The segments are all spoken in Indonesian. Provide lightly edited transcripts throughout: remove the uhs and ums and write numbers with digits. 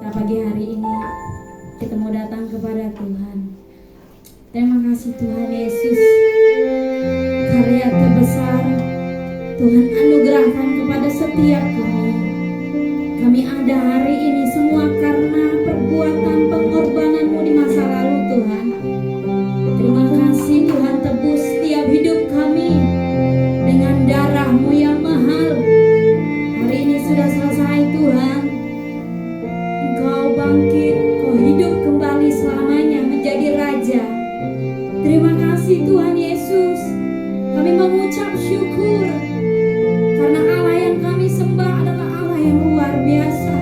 pada pagi hari ini kita mau datang kepada Tuhan. Terima kasih Tuhan Yesus, karya terbesar Tuhan anugerahkan kepada setiap kami. Kami ada hari ini semua karena perbuatan pengorbanan-Mu di masa lalu Tuhan. Terima kasih Tuhan, tebus setiap hidup kami dengan darah-Mu yang mahal. Hari ini sudah selesai Tuhan. Engkau bangkit, Kau hidup kembali selamanya menjadi Raja. Terima kasih Tuhan Yesus. Kami mengucap syukur karena Allah yang kami sembah adalah Allah yang luar biasa.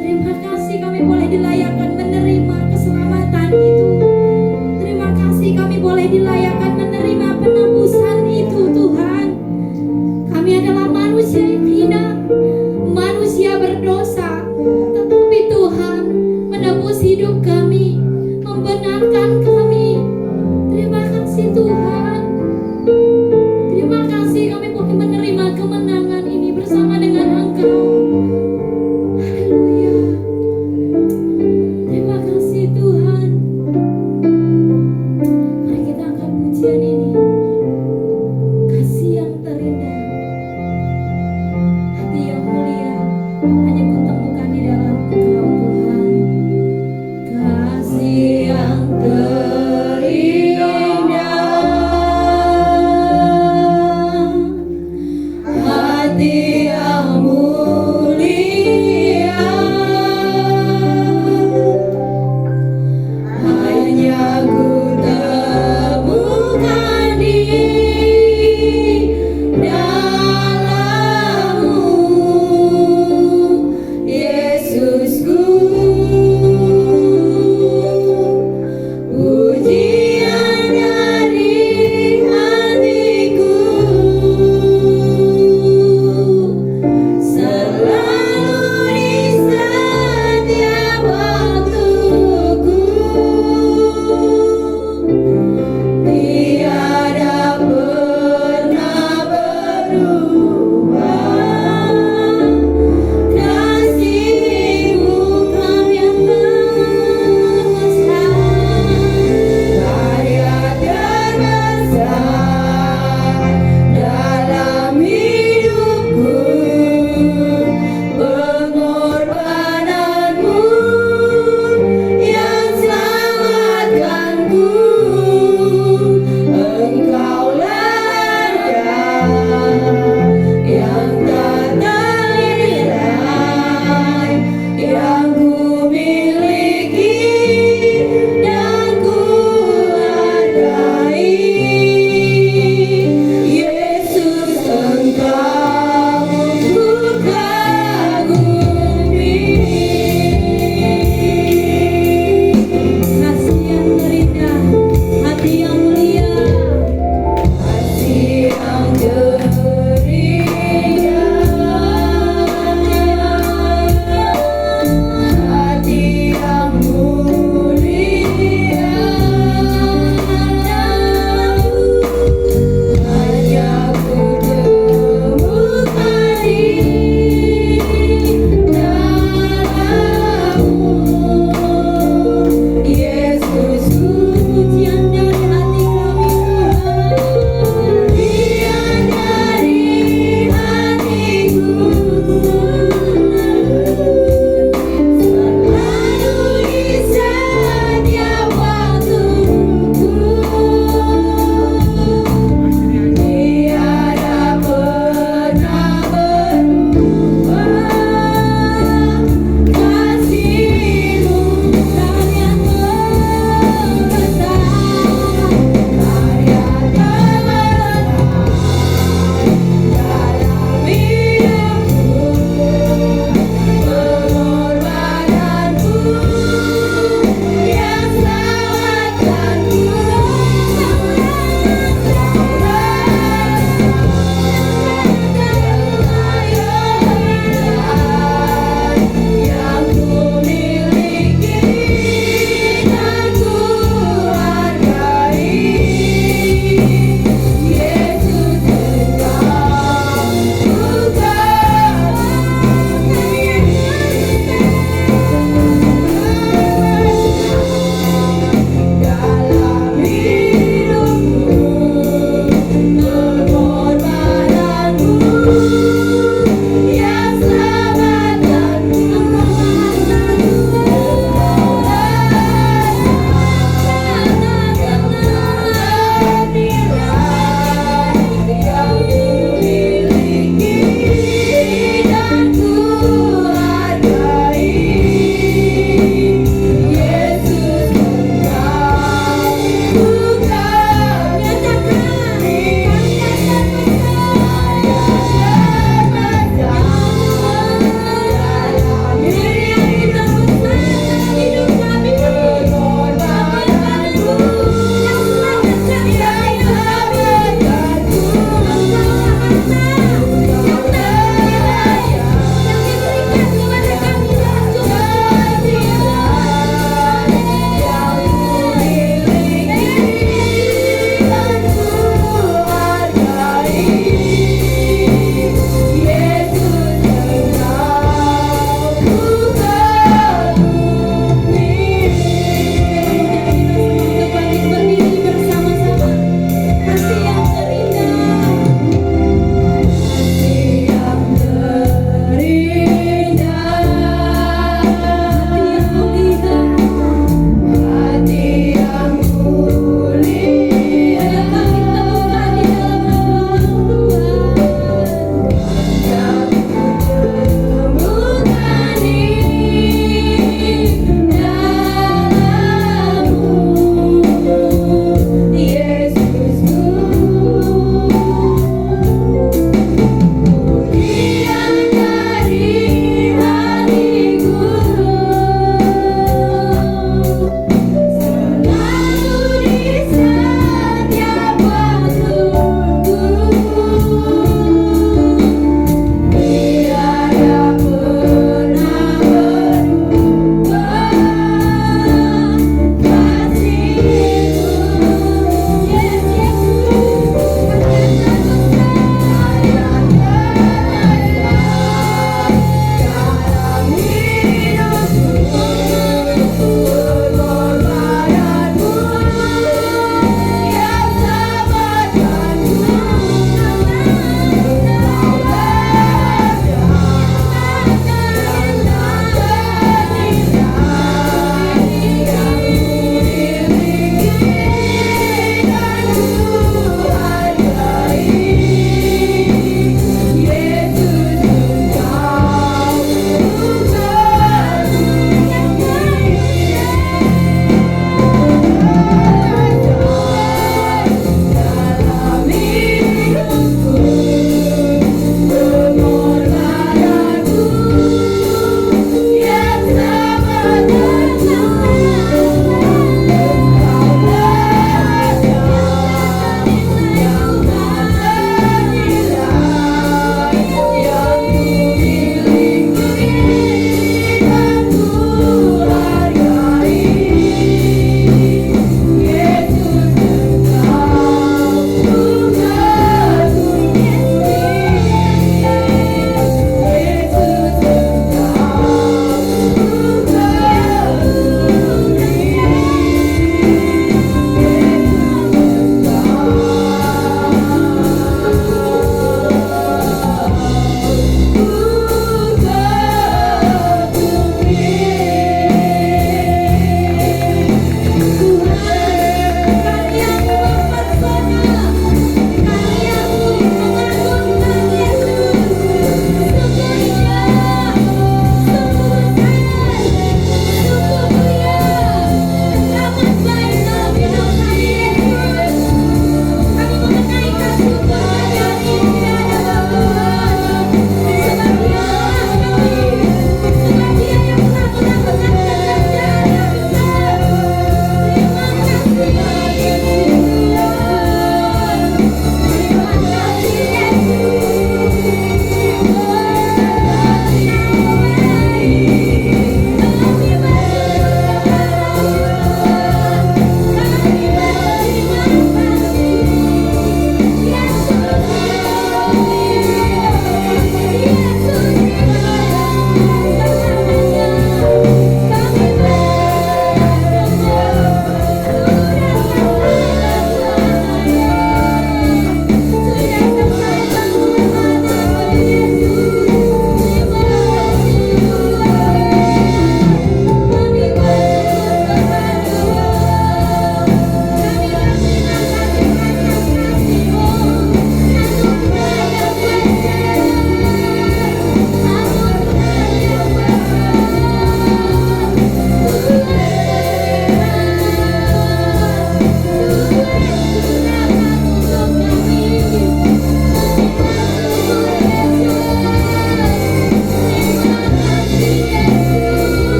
Terima kasih kami boleh dilayakkan menerima keselamatan itu. Terima kasih kami boleh dilayakkan menerima penebusan itu Tuhan. Kami adalah manusia yang hina, manusia berdosa, tetapi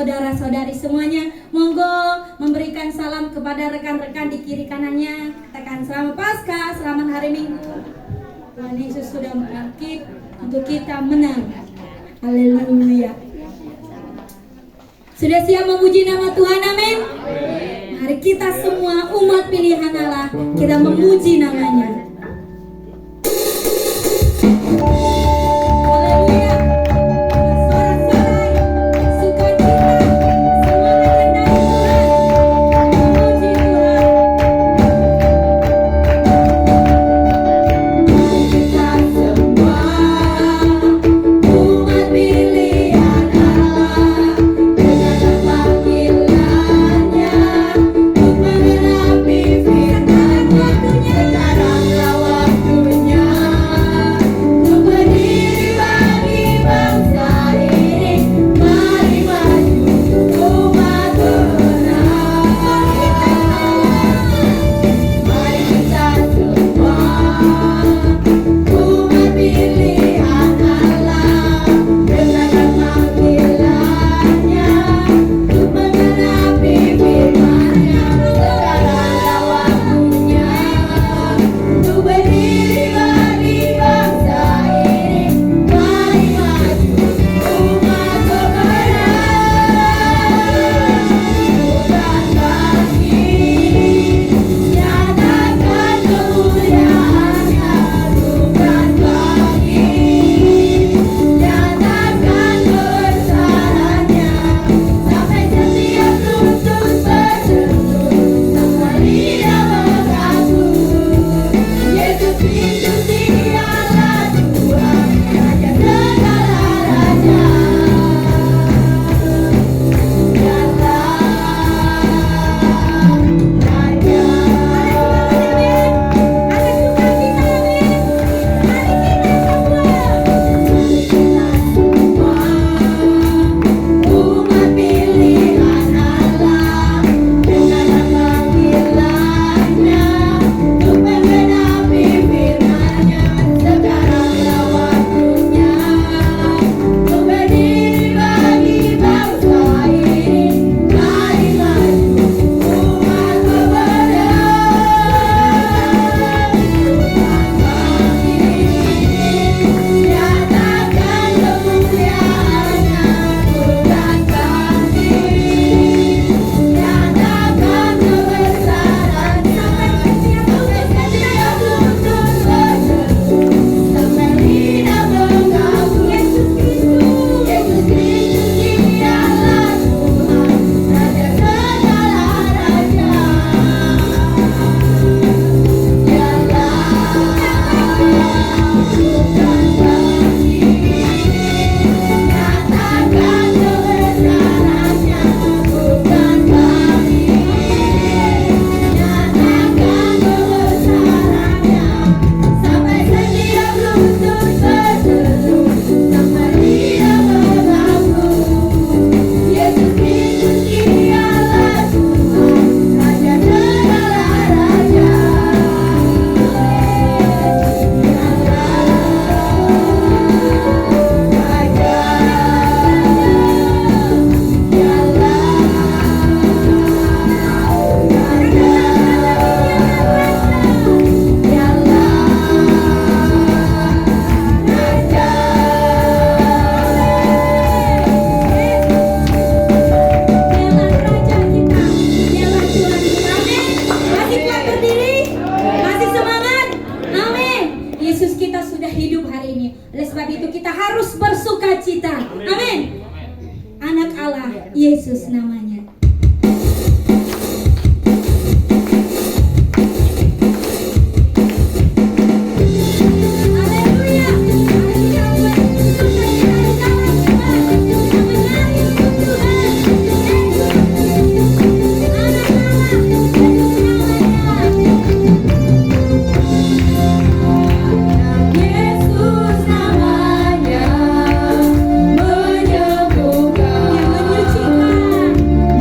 saudara-saudari semuanya. Monggo memberikan salam kepada rekan-rekan di kiri kanannya. Katakan selamat Paskah, selamat hari Minggu. Tuhan Yesus sudah bangkit untuk kita menang. Haleluya. Sudah siap memuji nama Tuhan, amin? Mari kita semua umat pilihan Allah, kita memuji namanya. Haleluya. Sorak-sorai, sukacita, semangat rendah Tuhan. Memuji Tuhan. Kita semua umat pilihan Allah, dengan panggilannya untuk mengenapi firman-Nya. Sekaranglah waktunya untuk berdiri bagi bangsa ini. Mari maju umat benar. Mari kita semua umat pilihan Allah, dengan panggilannya untuk mengenapi firman-Nya. Sekaranglah waktunya untuk berdiri bagi bangsa ini. Mari maju umat kebenaran. Bukan bangkit, nyatakan kemuliaan-Nya. Bukan bangkit, nyatakan kebesaran-Nya. Sampai setiap lutut berteduh, semua lidah mengaku, Yesus Kristus dialah Tuhan, Raja segala raja. Umat pilihan Allah, dengan panggilannya untuk mengenapi firman-Nya. Sekaranglah waktunya untuk berdiri bagi bangsa ini. Mari maju umat kebenaran. Bukan bangkit, nyatakan kemuliaan-Nya. Bukan bangkit, nyatakan kebesaran-Nya. Sampai setiap lutut berteduh, sampai lidah mengaku, Yesus Kristus dialah Tuhan, Raja segala raja. Bukan bangkit, nyatakan kebesaran-Nya. Bukan bangkit, nyatakan kebesaran-Nya. Sampai setiap lutut berteduh, sampai lidah mengaku, Yesus Kristus dialah Tuhan, Raja segala raja. Yesus kita sudah hidup hari ini. Oleh sebab itu kita harus bersuka cita. Amin. Anak Allah, Yesus namanya. Haleluya. Haleluya. Bersuka cita di dalam Tuhan. Menari untuk Tuhan. Anak Allah, Yesus namanya. Yesus namanya, menyembuhkan, yang menyucikan,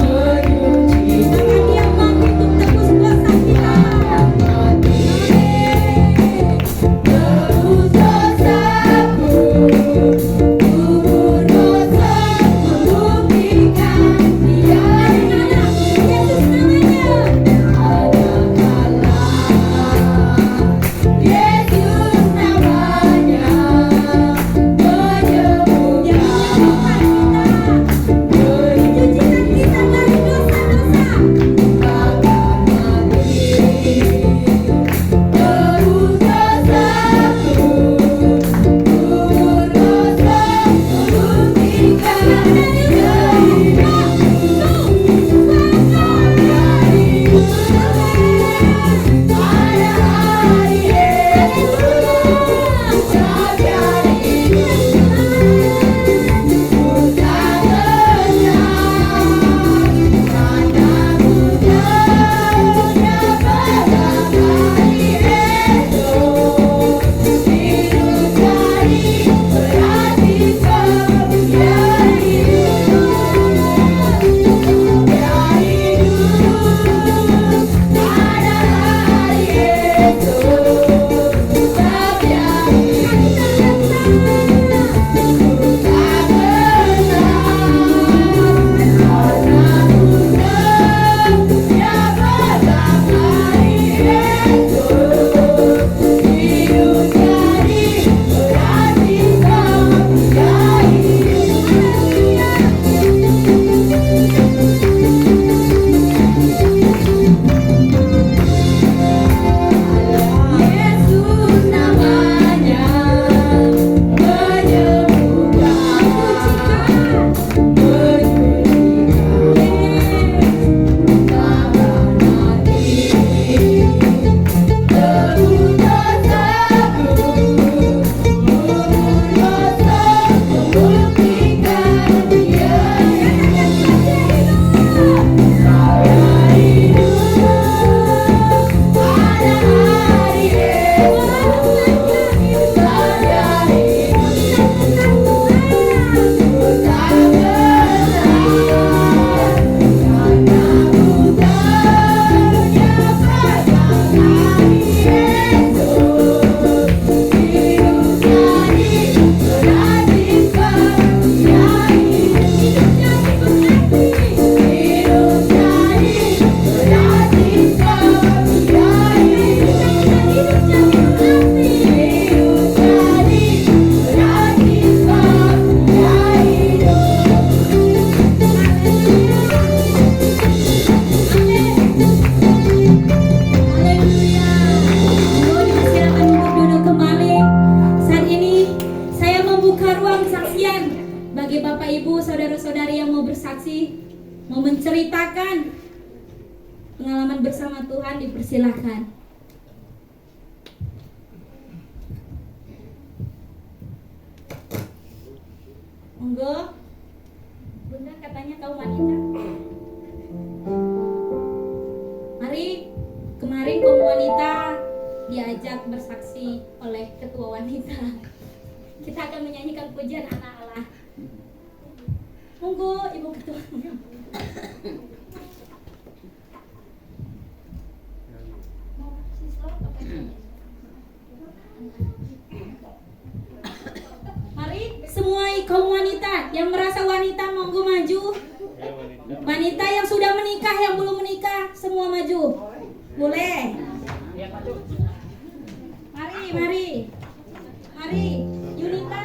silakan. Pengalaman bersama Tuhan dipersilahkan. Monggo. Bunda katanya kaum wanita. Mari, kemarin kaum wanita diajak bersaksi oleh ketua wanita. Kita akan menyanyikan pujian anak Allah. Monggo Ibu Ketua. Mari semua kaum wanita yang merasa wanita monggo maju. Wanita yang sudah menikah, yang belum menikah, semua maju. Boleh. Mari. Yunita.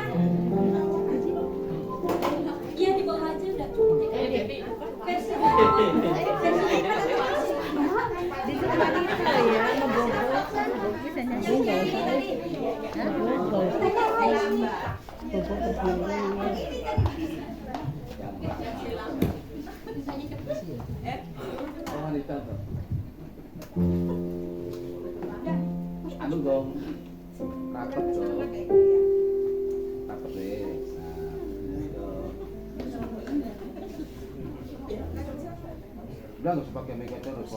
Iya di bawah aja udah cukup. Versi anu dong rapet dong rapet deh udah nggak usah pakai makeup terus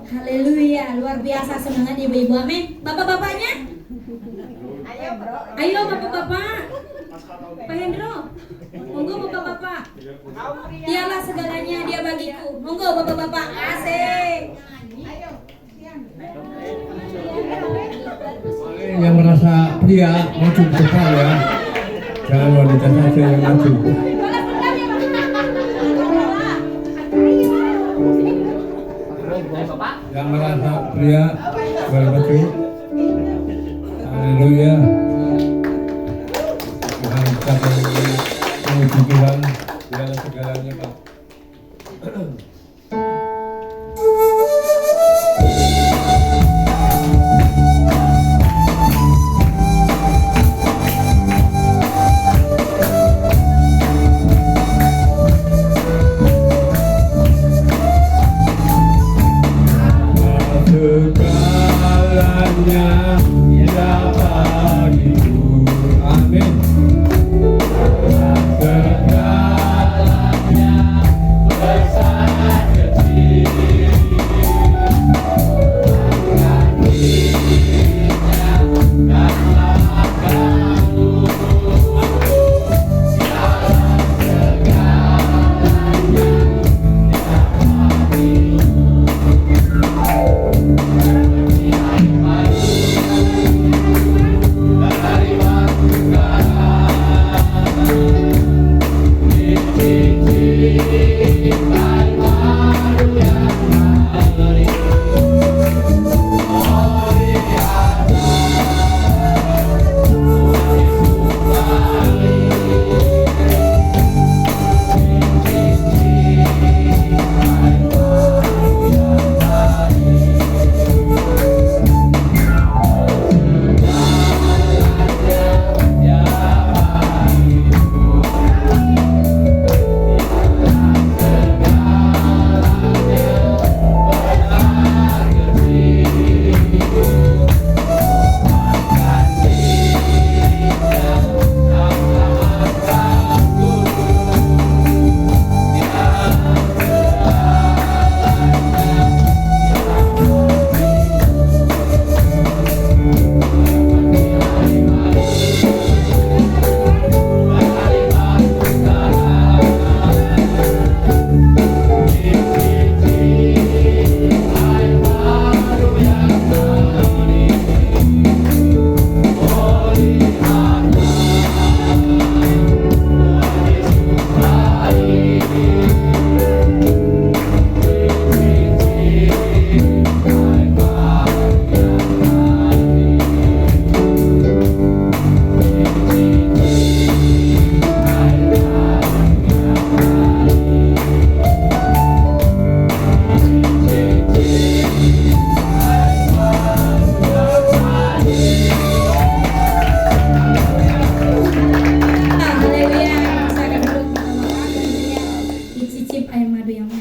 Haleluya, luar biasa semangat ibu-ibu, amin. Bapak-bapaknya? Ayo bapak-bapak. Pak Hendro, monggo bapak-bapak. Dialah segalanya, dia bagiku. Monggo bapak-bapak, asik. Yang merasa pria maju ke depan ya, jangan wanita saja yang maju. Yang merasa pria boleh maju. Haleluya. Tuhan kita memuji Tuhan dalam segalanya, Pak. Segalanya ya bagiku, amin. Segalanya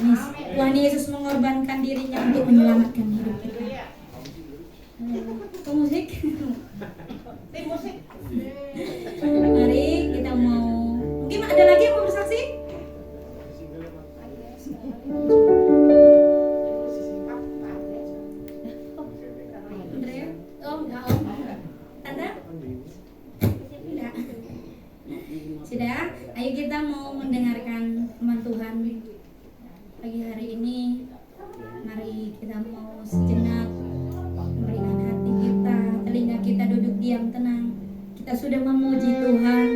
Tuhan Yesus mengorbankan dirinya untuk menyelamatkan hidup kita. Ke musik. Mari kita mau, mungkin ada lagi yang mau bersaksi? Andrea? Oh, enggak om. Tanda? Enggak. Sudah, ayo kita mau mendengarkan firman Tuhan pagi hari ini. Mari kita mau sejenak memberikan hati kita, telinga kita duduk diam tenang. Kita sudah memuji Tuhan,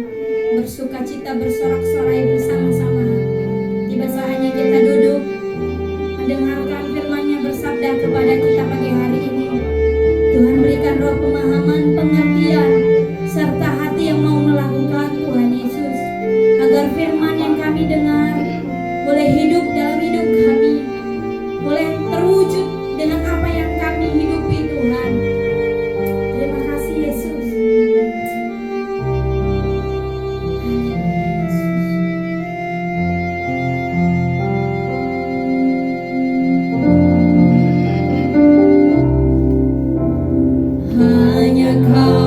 bersuka cita, bersorak-sorai bersama-sama. Tiba saatnya kita duduk mendengarkan firman-Nya bersabda kepada kita pagi hari ini. Tuhan berikan roh pemahaman, pengertian, serta hati yang mau melakukan Tuhan Yesus, agar firman yang kami dengar boleh hidup dalam hidup kami, boleh terwujud dengan apa yang kami hidupi Tuhan. Terima kasih Yesus. Hanya Kau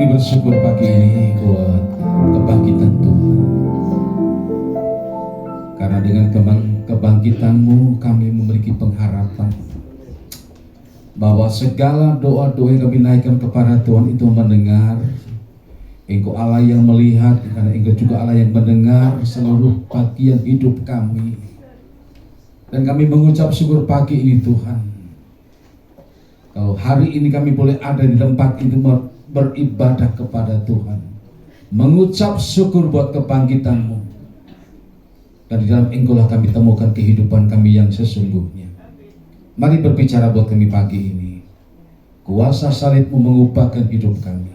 Kami bersyukur pagi ini buat kebangkitan Tuhan. Karena dengan kebangkitan-Mu kami memiliki pengharapan bahwa segala doa-doa yang kami naikkan kepada Tuhan itu mendengar. Engkau Allah yang melihat, karena Engkau juga Allah yang mendengar seluruh bagian hidup kami. Dan kami mengucap syukur pagi ini Tuhan. Kalau hari ini kami boleh ada di tempat itu beribadah kepada Tuhan, mengucap syukur buat kebangkitan-Mu. Dan di dalam Engkau lah kami temukan kehidupan kami yang sesungguhnya. Mari berbicara buat kami pagi ini. Kuasa salib-Mu mengubahkan hidup kami.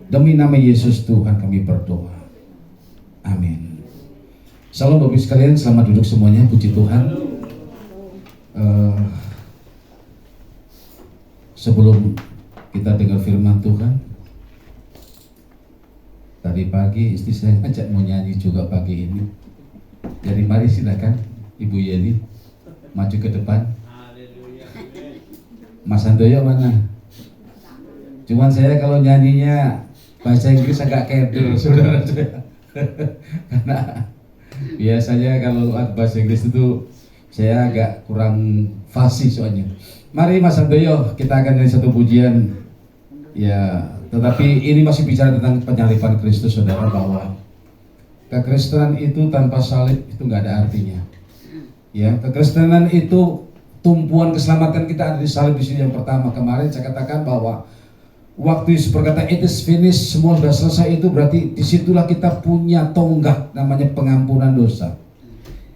Demi nama Yesus Tuhan kami berdoa. Amin. Salam Bapak sekalian, selamat duduk semuanya, puji Tuhan. Sebelum kita dengar firman Tuhan, tadi pagi istri saya ajak mau nyanyi juga pagi ini. Jadi mari silakan Ibu Yeni maju ke depan. Mas Handoyo mana? Cuman saya kalau nyanyinya bahasa Inggris agak kedel, saudara-saudara. Karena biasanya kalau bahasa Inggris itu saya agak kurang fasih soalnya. Mari Mas Handoyo, kita akan nyanyi satu pujian. Ya, tetapi ini masih bicara tentang penyaliban Kristus, saudara, bahwa kekristenan itu tanpa salib itu nggak ada artinya. Ya, kekristenan itu tumpuan keselamatan kita ada di salib. Di sini yang pertama kemarin saya katakan bahwa waktu Yesus berkata it is finished, semua sudah selesai, itu berarti disitulah kita punya tonggak namanya pengampunan dosa.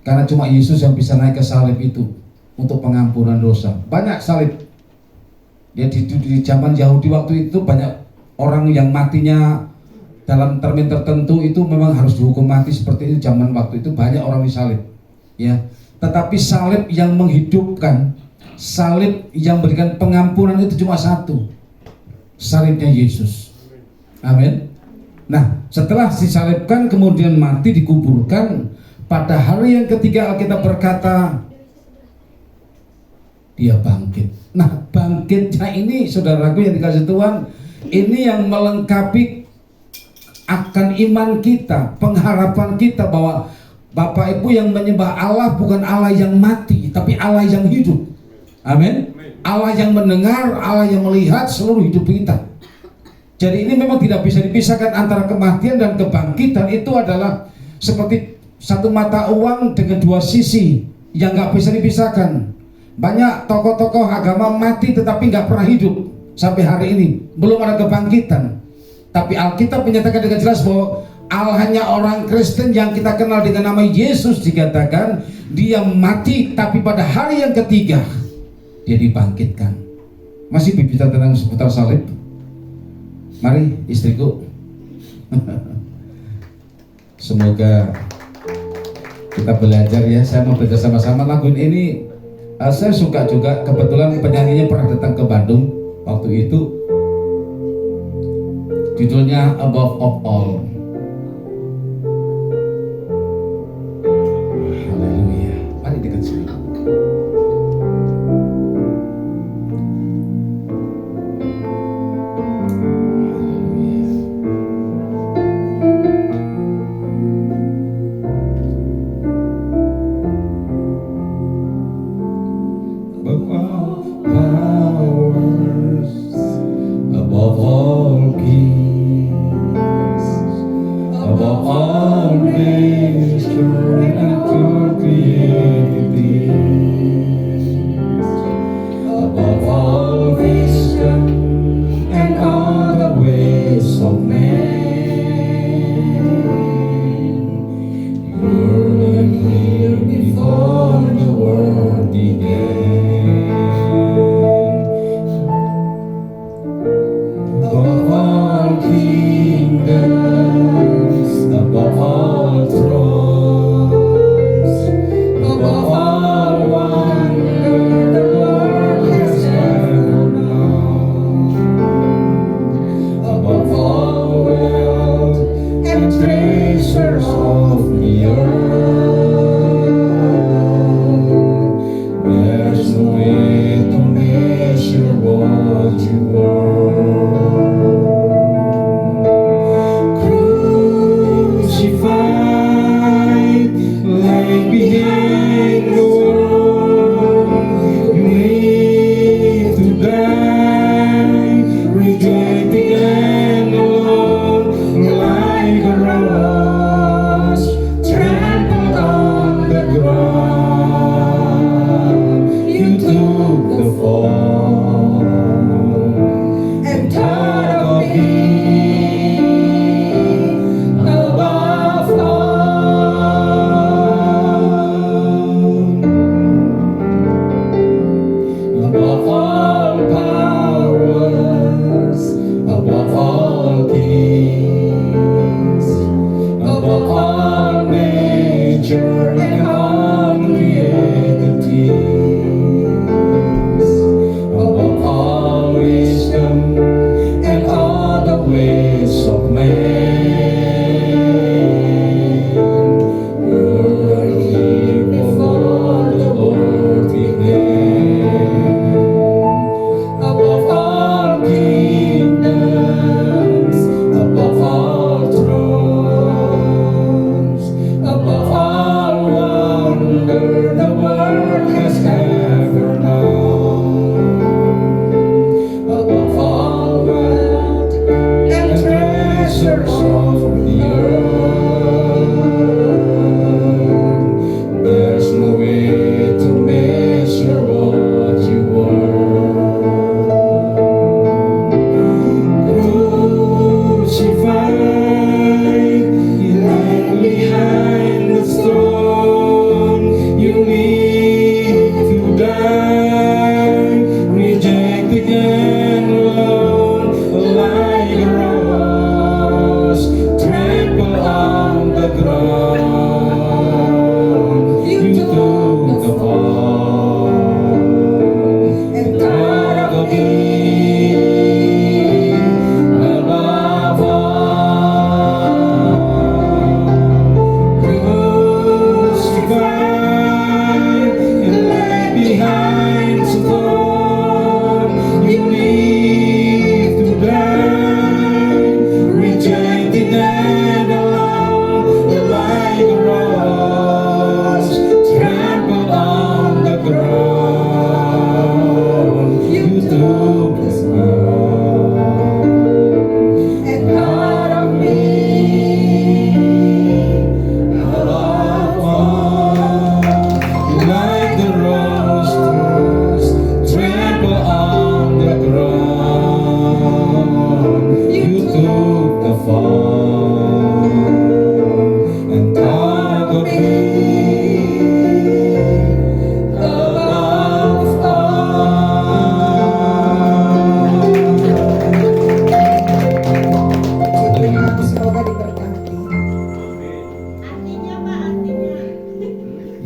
Karena cuma Yesus yang bisa naik ke salib itu untuk pengampunan dosa. Banyak salib. Ya di zaman Yahudi waktu itu banyak orang yang matinya dalam termin tertentu itu memang harus dihukum mati seperti itu. Zaman waktu itu banyak orang disalib. Ya, tetapi salib yang menghidupkan, salib yang memberikan pengampunan itu cuma satu. Salibnya Yesus. Amin. Nah, setelah disalibkan kemudian mati dikuburkan, pada hari yang ketiga Alkitab berkata dia bangkit. Nah, bangkitnya ini saudaraku yang dikasih Tuhan, ini yang melengkapi akan iman kita, pengharapan kita bahwa Bapak Ibu yang menyembah Allah bukan Allah yang mati, tapi Allah yang hidup. Amin. Allah yang mendengar, Allah yang melihat seluruh hidup kita. Jadi ini memang tidak bisa dipisahkan antara kematian dan kebangkitan. Itu adalah seperti satu mata uang dengan dua sisi yang nggak bisa dipisahkan. Banyak tokoh-tokoh agama mati tetapi nggak pernah hidup sampai hari ini, belum ada kebangkitan. Tapi Alkitab menyatakan dengan jelas bahwa hanya orang Kristen yang kita kenal dengan nama Yesus dikatakan dia mati, tapi pada hari yang ketiga dia dibangkitkan. Masih berbicara tentang seputar salib. Mari istriku. Semoga kita belajar ya. Saya mau belajar sama-sama lagu ini. Saya suka juga, kebetulan penyanyinya pernah datang ke Bandung waktu itu. Judulnya Above of All. Haleluya. Mari dekat sini.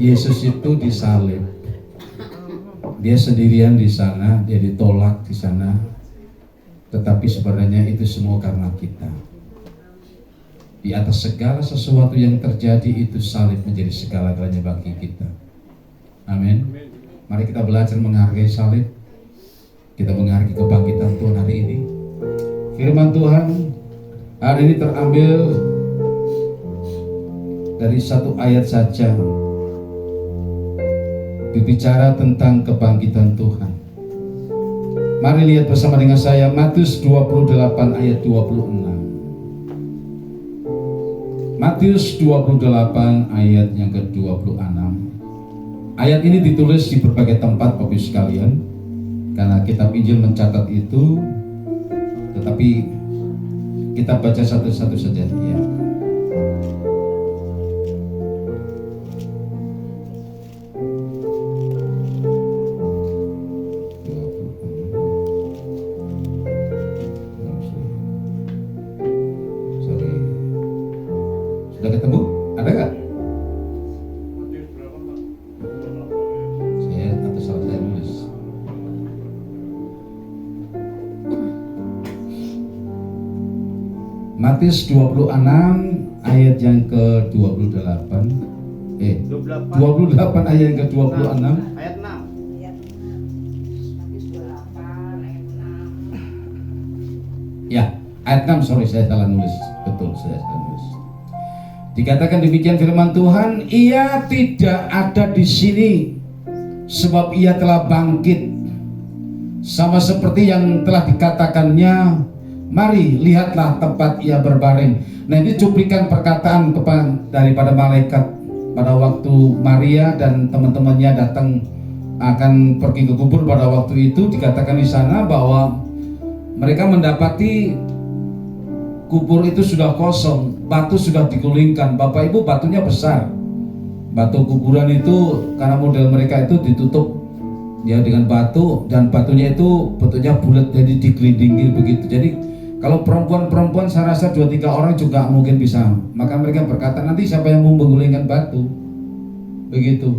Yesus itu disalib. Dia sendirian di sana, dia ditolak di sana. Tetapi sebenarnya itu semua karena kita. Di atas segala sesuatu yang terjadi itu salib menjadi segala-galanya bagi kita. Amin. Mari kita belajar menghargai salib. Kita menghargai kebangkitan Tuhan hari ini. Firman Tuhan hari ini terambil dari satu ayat saja, berbicara tentang kebangkitan Tuhan. Mari lihat bersama dengan saya Matius 28 ayat 26. Matius 28 ayat yang ke-26. Ayat ini ditulis di berbagai tempat Bapak Ibu sekalian, karena kitab Injil mencatat itu, tetapi kita baca satu-satu saja ya. Sudah ketemu? Ada nggak? Saya atau salah saya nulis. Matius 26 ayat yang ke-28. 28 ayat yang ke-26. Ayat 6. Ya, ayat 6, sorry saya salah nulis. Betul, saya salah nulis. Dikatakan demikian firman Tuhan, ia tidak ada di sini sebab ia telah bangkit. Sama seperti yang telah dikatakannya, mari lihatlah tempat ia berbaring. Nah, ini cuplikan perkataan daripada malaikat pada waktu Maria dan teman-temannya datang akan pergi ke kubur pada waktu itu. Dikatakan di sana bahwa mereka mendapati kubur itu sudah kosong, batu sudah digulingkan. Bapak Ibu, batunya besar. Batu kuburan itu karena model mereka itu ditutup ya dengan batu, dan batunya itu bentuknya bulat, jadi digelindingi begitu. Jadi kalau perempuan-perempuan saya rasa 2-3 orang juga mungkin bisa. Maka mereka berkata, nanti siapa yang mau menggulingkan batu? Begitu.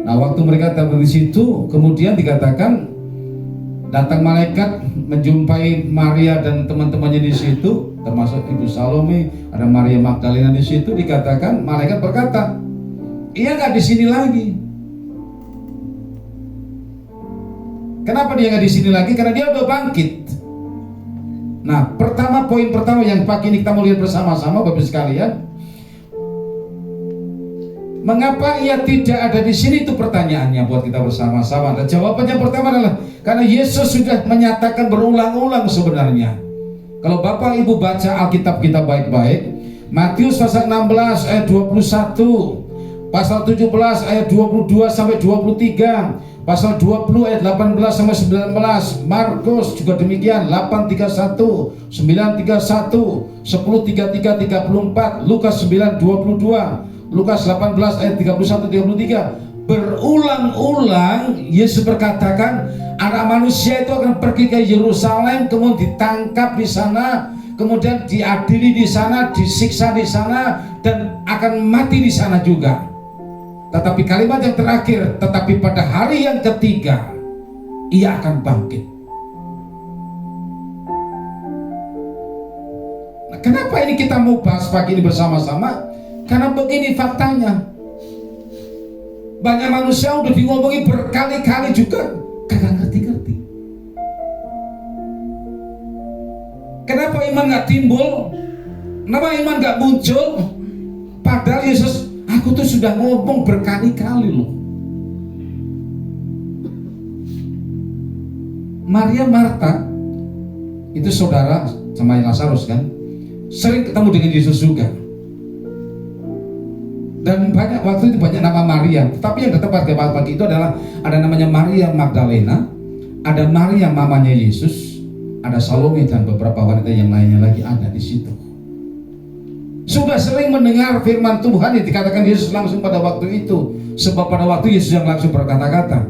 Nah, waktu mereka tahu di situ, kemudian dikatakan datang malaikat menjumpai Maria dan teman-temannya di situ, termasuk Ibu Salome, ada Maria Magdalena di situ. Dikatakan malaikat berkata, ia nggak di sini lagi. Kenapa dia nggak di sini lagi? Karena dia udah bangkit. Nah, poin pertama yang pagi ini kita mau lihat bersama-sama Bapak sekalian, mengapa ia tidak ada di sini? Itu pertanyaannya buat kita bersama-sama. Dan jawabannya pertama adalah karena Yesus sudah menyatakan berulang-ulang sebenarnya. Kalau Bapak Ibu baca Alkitab kita baik-baik, Matius pasal 16 ayat 21, pasal 17 ayat 22 sampai 23, pasal 20 ayat 18 sampai 19, Markus juga demikian 8:31, 9:31, 10:33, 34, Lukas 9:22, Lukas 18 ayat 31-33. Berulang-ulang Yesus berkatakan anak manusia itu akan pergi ke Yerusalem, kemudian ditangkap di sana, kemudian diadili di sana, disiksa di sana, dan akan mati di sana juga. Tetapi kalimat yang terakhir, tetapi pada hari yang ketiga ia akan bangkit. Nah, kenapa ini kita mau bahas pagi ini bersama-sama? Karena begini faktanya, banyak manusia udah diomongin berkali-kali juga kagak ngerti-ngerti. Kenapa iman gak timbul? Kenapa iman gak muncul? Padahal Yesus, aku tuh sudah ngomong berkali-kali loh. Maria Marta itu saudara sama Lazarus kan, sering ketemu dengan Yesus juga. Dan banyak waktu itu banyak nama Maria. Tapi yang tepat ke pagi itu adalah ada namanya Maria Magdalena, ada Maria mamanya Yesus, ada Salome dan beberapa wanita yang lainnya lagi ada di situ. Sudah sering mendengar firman Tuhan yang dikatakan Yesus langsung pada waktu itu, sebab pada waktu Yesus yang langsung berkata-kata.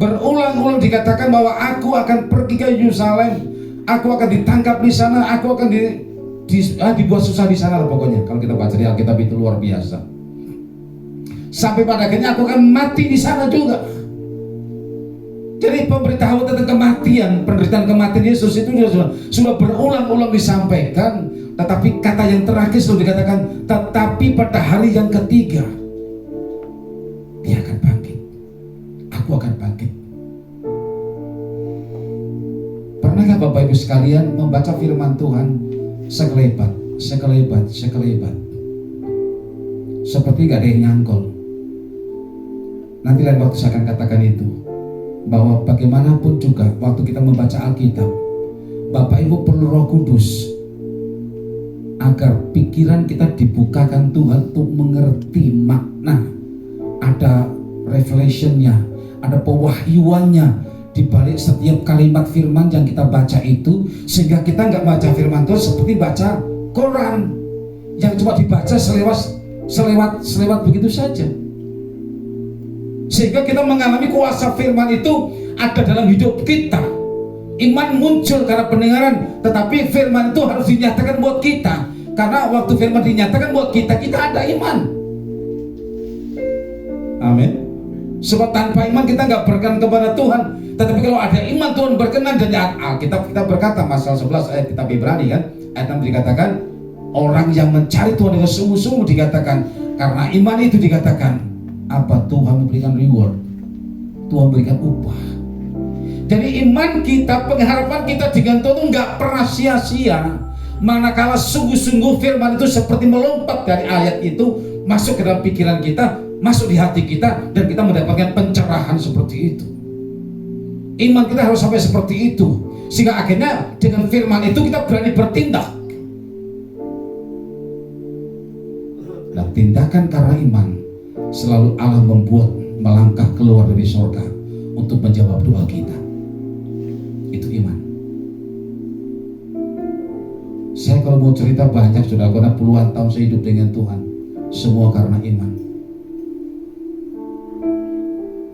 Berulang-ulang dikatakan bahwa aku akan pergi ke Yerusalem, aku akan ditangkap di sana, aku akan dibuat susah di sana pokoknya. Kalau kita baca di Alkitab itu luar biasa. sampai pada akhirnya aku akan mati di sana juga. Jadi pemberitahuan tentang kematian, penderitaan kematian Yesus itu sudah berulang-ulang disampaikan. Tetapi kata yang terakhir selalu dikatakan, tetapi pada hari yang ketiga dia akan bangkit. Aku akan bangkit. Pernahkah Bapak Ibu sekalian membaca firman Tuhan sekelebat, seperti gak ada yang nyangkol? Nanti lain waktu saya akan katakan itu, bahwa bagaimanapun juga waktu kita membaca Alkitab, Bapak Ibu perlu Roh Kudus agar pikiran kita dibukakan Tuhan untuk mengerti makna. Ada revelationnya, ada pewahyuannya di balik setiap kalimat firman yang kita baca itu, sehingga kita nggak baca firman Tuhan seperti baca Quran yang cuma dibaca selewat begitu saja. Sehingga kita mengalami kuasa firman itu ada dalam hidup kita. Iman muncul karena pendengaran, tetapi firman itu harus dinyatakan buat kita. Karena waktu firman dinyatakan buat kita, kita ada iman. Amin. Sebab tanpa iman kita nggak berkenan kepada Tuhan. Tetapi kalau ada iman, Tuhan berkenan. Dan Alkitab kita berkata, pasal 11 ayat kitab Ibrani kan, ayat 6 dikatakan, orang yang mencari Tuhan dengan sungguh-sungguh dikatakan, karena iman itu dikatakan, apa? Tuhan memberikan reward, Tuhan memberikan upah. Jadi iman kita, pengharapan kita dengan Tuhan nggak pernah sia-sia. Manakala sungguh-sungguh firman itu seperti melompat dari ayat itu, masuk ke dalam pikiran kita, masuk di hati kita, dan kita mendapatkan pencerahan seperti itu. Iman kita harus sampai seperti itu, sehingga akhirnya dengan firman itu kita berani bertindak. Dan tindakan karena iman selalu Allah membuat melangkah keluar dari surga untuk menjawab doa kita. Itu iman. Saya kalau mau cerita banyak sudah, karena puluhan tahun saya hidup dengan Tuhan, semua karena iman.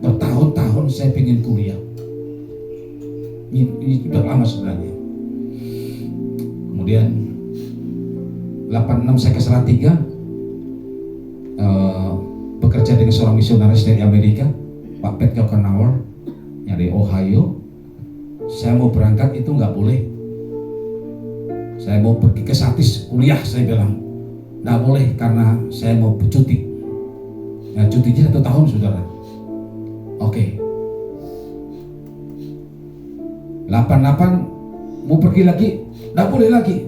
Bertahun-tahun saya pengen kuliah. Ini sudah lama sebenarnya. Kemudian 86 saya ke Salatiga, bekerja dengan seorang misionaris dari Amerika, Pak Pat Kokenauer yang dari Ohio. Saya mau berangkat itu nggak boleh. Saya mau pergi ke Satis kuliah, saya bilang nggak boleh karena saya mau cuti. Nah, cutinya 1 tahun, saudara. Oke. 88 mau pergi lagi, nggak boleh lagi.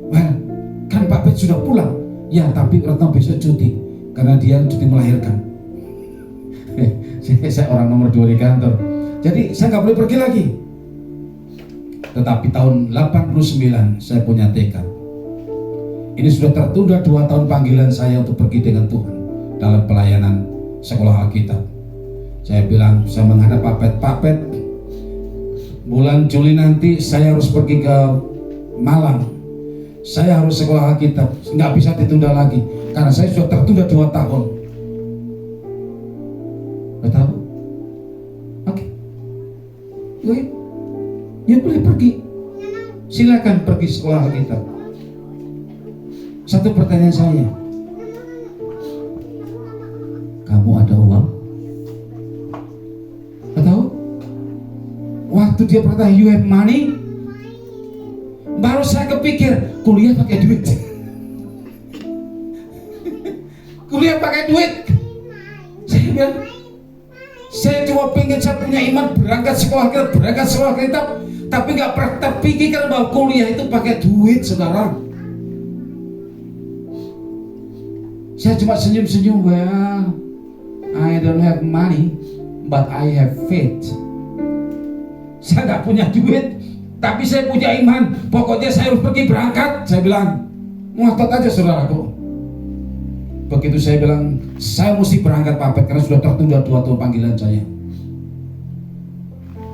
Well, kan Pak Pat sudah pulang. Ya, tapi Retno besok cuti karena dia cuti melahirkan. Saya orang nomor 2 di kantor. Jadi saya nggak boleh pergi lagi. Tetapi tahun 89 saya punya tekad. Ini sudah tertunda 2 tahun panggilan saya untuk pergi dengan Tuhan dalam pelayanan sekolah Alkitab. Saya bilang, saya menghadap Pak Pet, bulan Juli nanti saya harus pergi ke Malang. Saya harus sekolah Alkitab, nggak bisa ditunda lagi karena saya sudah tertunda 2 tahun. Nggak tahu? Oke. Ya boleh pergi. Silakan pergi sekolah Alkitab. Satu pertanyaan saya, kamu ada uang? Nggak tahu? Waktu dia berkata you have money, baru saya kepikir kuliah pakai duit. Kuliah pakai duit. Saya bilang, saya cuma pengen saya punya iman, berangkat sekolah Alkitab, tapi nggak pernah terpikirkan bahwa kuliah itu pakai duit, saudara. Saya cuma senyum-senyum, well, I don't have money, but I have faith. Saya nggak punya duit, tapi saya punya iman. Pokoknya saya harus pergi berangkat. Saya bilang, ngotot aja saudaraku. Begitu saya bilang, saya mesti berangkat Pak Pet karena sudah tertunda 2 tahun panggilan saya.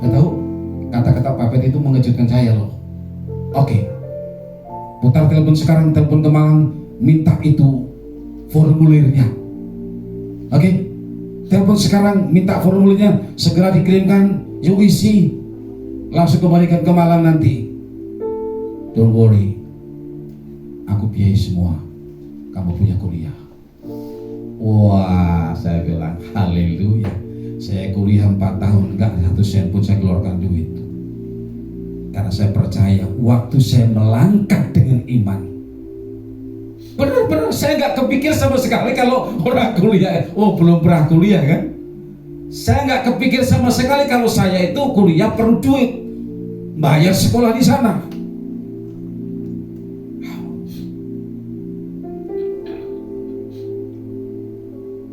Nggak tahu, kata-kata Pak Pet itu mengejutkan saya loh. Oke, putar telepon sekarang, telepon ke Malang, minta itu formulirnya. Oke, telepon sekarang, minta formulirnya, segera dikirimkan, you isi, langsung kembalikan ke Malang nanti. Don't worry, aku biayai semua, kamu punya kuliah. Wah, saya bilang haleluya. Saya kuliah 4 tahun, enggak 1 sen pun saya keluarkan duit. Karena saya percaya waktu saya melangkah dengan iman, benar-benar saya nggak kepikir sama sekali kalau orang kuliah, belum pernah kuliah kan. Saya nggak kepikir sama sekali kalau saya itu kuliah perlu duit, bayar sekolah di sana.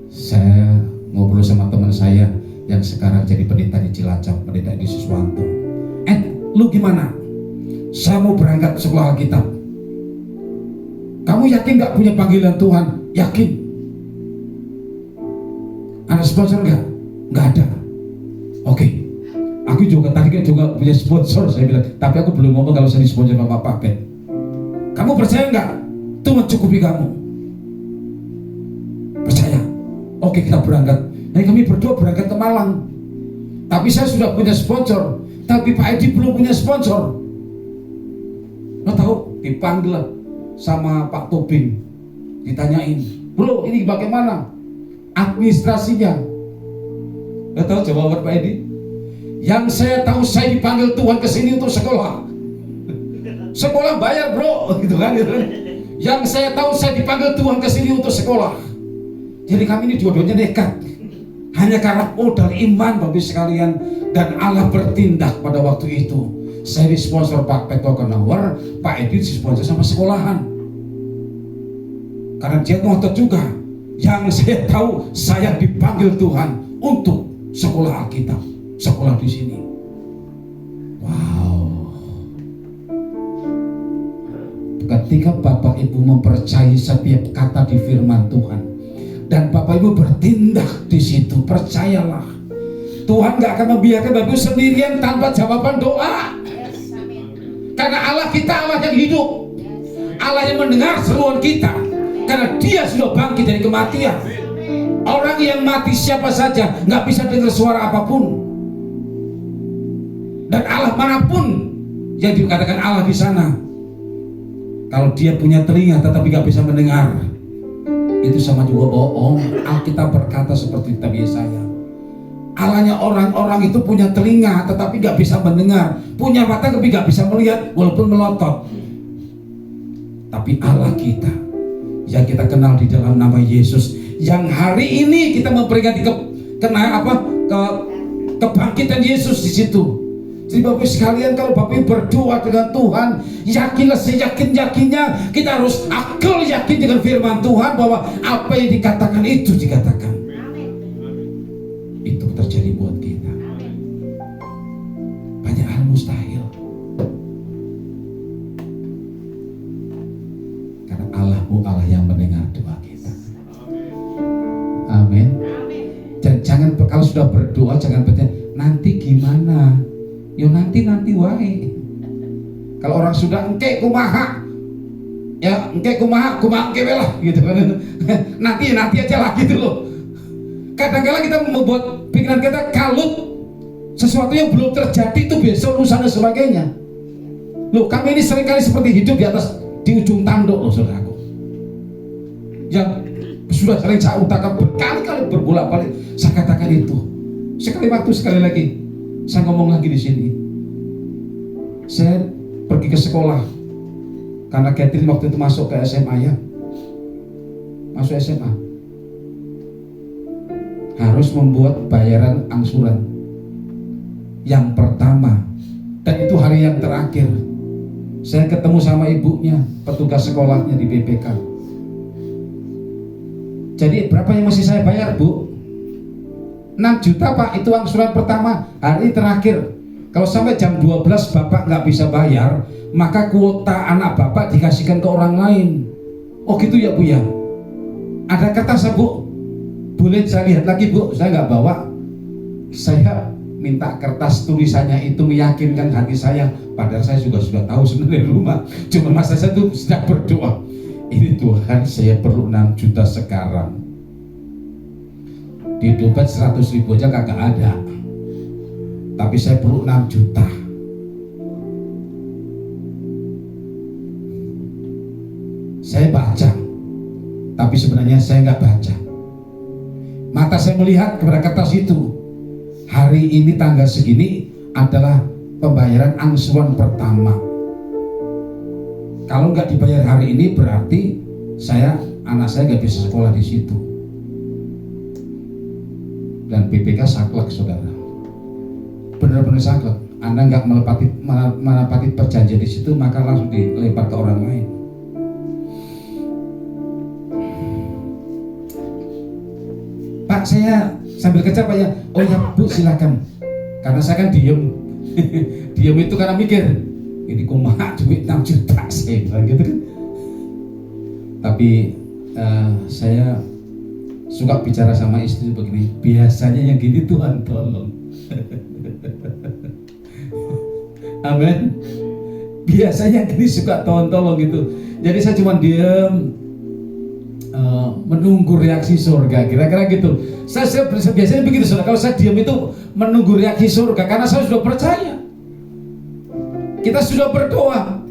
Saya ngobrol sama teman saya yang sekarang jadi pendeta di Cilacap, pendeta di Siswanto. Lu gimana? Saya mau berangkat sekolah Alkitab. Kamu yakin gak punya panggilan Tuhan? Yakin. Ada sponsor gak? Gak ada. Oke. Aku juga tadi kan juga punya sponsor, saya bilang. Tapi aku belum ngomong kalau saya disponsor sama Pak Ben. Kamu percaya gak? Tuhan mencukupi kamu. Percaya. Oke, kita berangkat. Nah, kami berdua berangkat ke Malang. Tapi saya sudah punya sponsor. Tapi Pak Edi belum punya sponsor. Lo tahu, dipanggil sama Pak Tobing, ditanyain, bro ini bagaimana administrasinya? Lo tahu jawaban Pak Edi? Yang saya tahu saya dipanggil Tuhan ke sini untuk sekolah. Sekolah bayar bro, gitu kan? Yang saya tahu saya dipanggil Tuhan ke sini untuk sekolah. Jadi kami ini dua-duanya nekat. Hanya karena modal iman Bapak sekalian, dan Allah bertindak pada waktu itu. Saya disponsor Pak Petro Kenawar, Pak Edi disponsor sama sekolahan. Karena dia ngotot juga. Yang saya tahu saya dipanggil Tuhan untuk sekolah Alkitab, sekolah di sini. Wow. Ketika Bapak Ibu mempercayai setiap kata di firman Tuhan, dan Bapak Ibu bertindak di situ, percayalah Tuhan gak akan membiarkan Bapak Ibu sendirian tanpa jawaban doa. Karena Allah kita Allah yang hidup, Allah yang mendengar seruan kita, karena Dia sudah bangkit dari kematian. Orang yang mati siapa saja gak bisa dengar suara apapun. Dan Allah manapun yang dikatakan Allah di sana, kalau dia punya telinga tetapi gak bisa mendengar, itu sama juga bohong. Alkitab berkata seperti kitab Yesaya, Allahnya orang-orang itu punya telinga tetapi gak bisa mendengar, punya mata tapi gak bisa melihat walaupun melotot. Tapi Allah kita yang kita kenal di dalam nama Yesus, yang hari ini kita memperingati kebangkitan Yesus di situ. Jadi Bapak sekalian, kalau Bapak berdoa dengan Tuhan, yakinlah seyakin-yakinnya, kita harus akal yakin dengan firman Tuhan bahwa apa yang dikatakan itu dikatakan. Itu terjadi buat kita. Banyak hal mustahil. Karena Allah-Mu Allah yang mendengar doa kita. Amin. Dan jangan, kalau sudah berdoa jangan bertanya nanti gimana. Yo nanti wae. Kalau orang sudah engke kumaha, ya engke kumaha lah gitu kan. nanti aja lah gitu loh. Kadang-kadang kita membuat pikiran kita kalut, sesuatu yang belum terjadi itu besok lusa dan sebagainya. Loh, kami ini seringkali seperti hidup di ujung tanduk loh saudaraku. Yang sudah sering saya utarakan berkali-kali berbolak-balik, saya katakan itu. Sekali lagi saya ngomong lagi di sini. Saya pergi ke sekolah karena Catherine waktu itu masuk ke SMA ya. Masuk SMA. Harus membuat bayaran angsuran. Yang pertama, dan itu hari yang terakhir. Saya ketemu sama ibunya, petugas sekolahnya di BPK. Jadi berapa yang mesti saya bayar, Bu? 6 juta Pak, itu angsuran pertama, hari terakhir. Kalau sampai jam 12 Bapak nggak bisa bayar, maka kuota anak Bapak dikasihkan ke orang lain. Oh gitu ya Bu ya. Ada kata saya Bu, boleh saya lihat lagi Bu? Saya nggak bawa. Saya minta kertas tulisannya itu meyakinkan hati saya. Padahal saya juga sudah tahu sebenarnya di rumah. Cuma masa saya tuh sedang berdoa, ini Tuhan saya perlu 6 juta sekarang. Di dompet 100.000 aja kagak ada, tapi saya perlu 6 juta. Saya baca, tapi sebenarnya saya nggak baca. Mata saya melihat kepada kertas itu. Hari ini tanggal segini adalah pembayaran angsuran pertama. Kalau nggak dibayar hari ini berarti anak saya nggak bisa sekolah di situ. Dan BPK saklek, saudara. Benar-benar saklek. Anda nggak menepati perjanjian di situ, maka langsung dilempar ke orang lain. Pak, saya sambil kerja Pak ya. Oh ya Bu, silakan. Karena saya kan diem. Diem itu karena mikir, ini kumaha duit 6 juta saya bilang gitu kan. Tapi saya suka bicara sama istri begini, biasanya yang gini Tuhan tolong. Amin. Biasanya gini suka tolong gitu. Jadi saya cuma diem, menunggu reaksi surga, kira-kira gitu. Saya biasanya begitu, saudara. Kalau saya diam itu menunggu reaksi surga, karena saya sudah percaya. Kita sudah berdoa,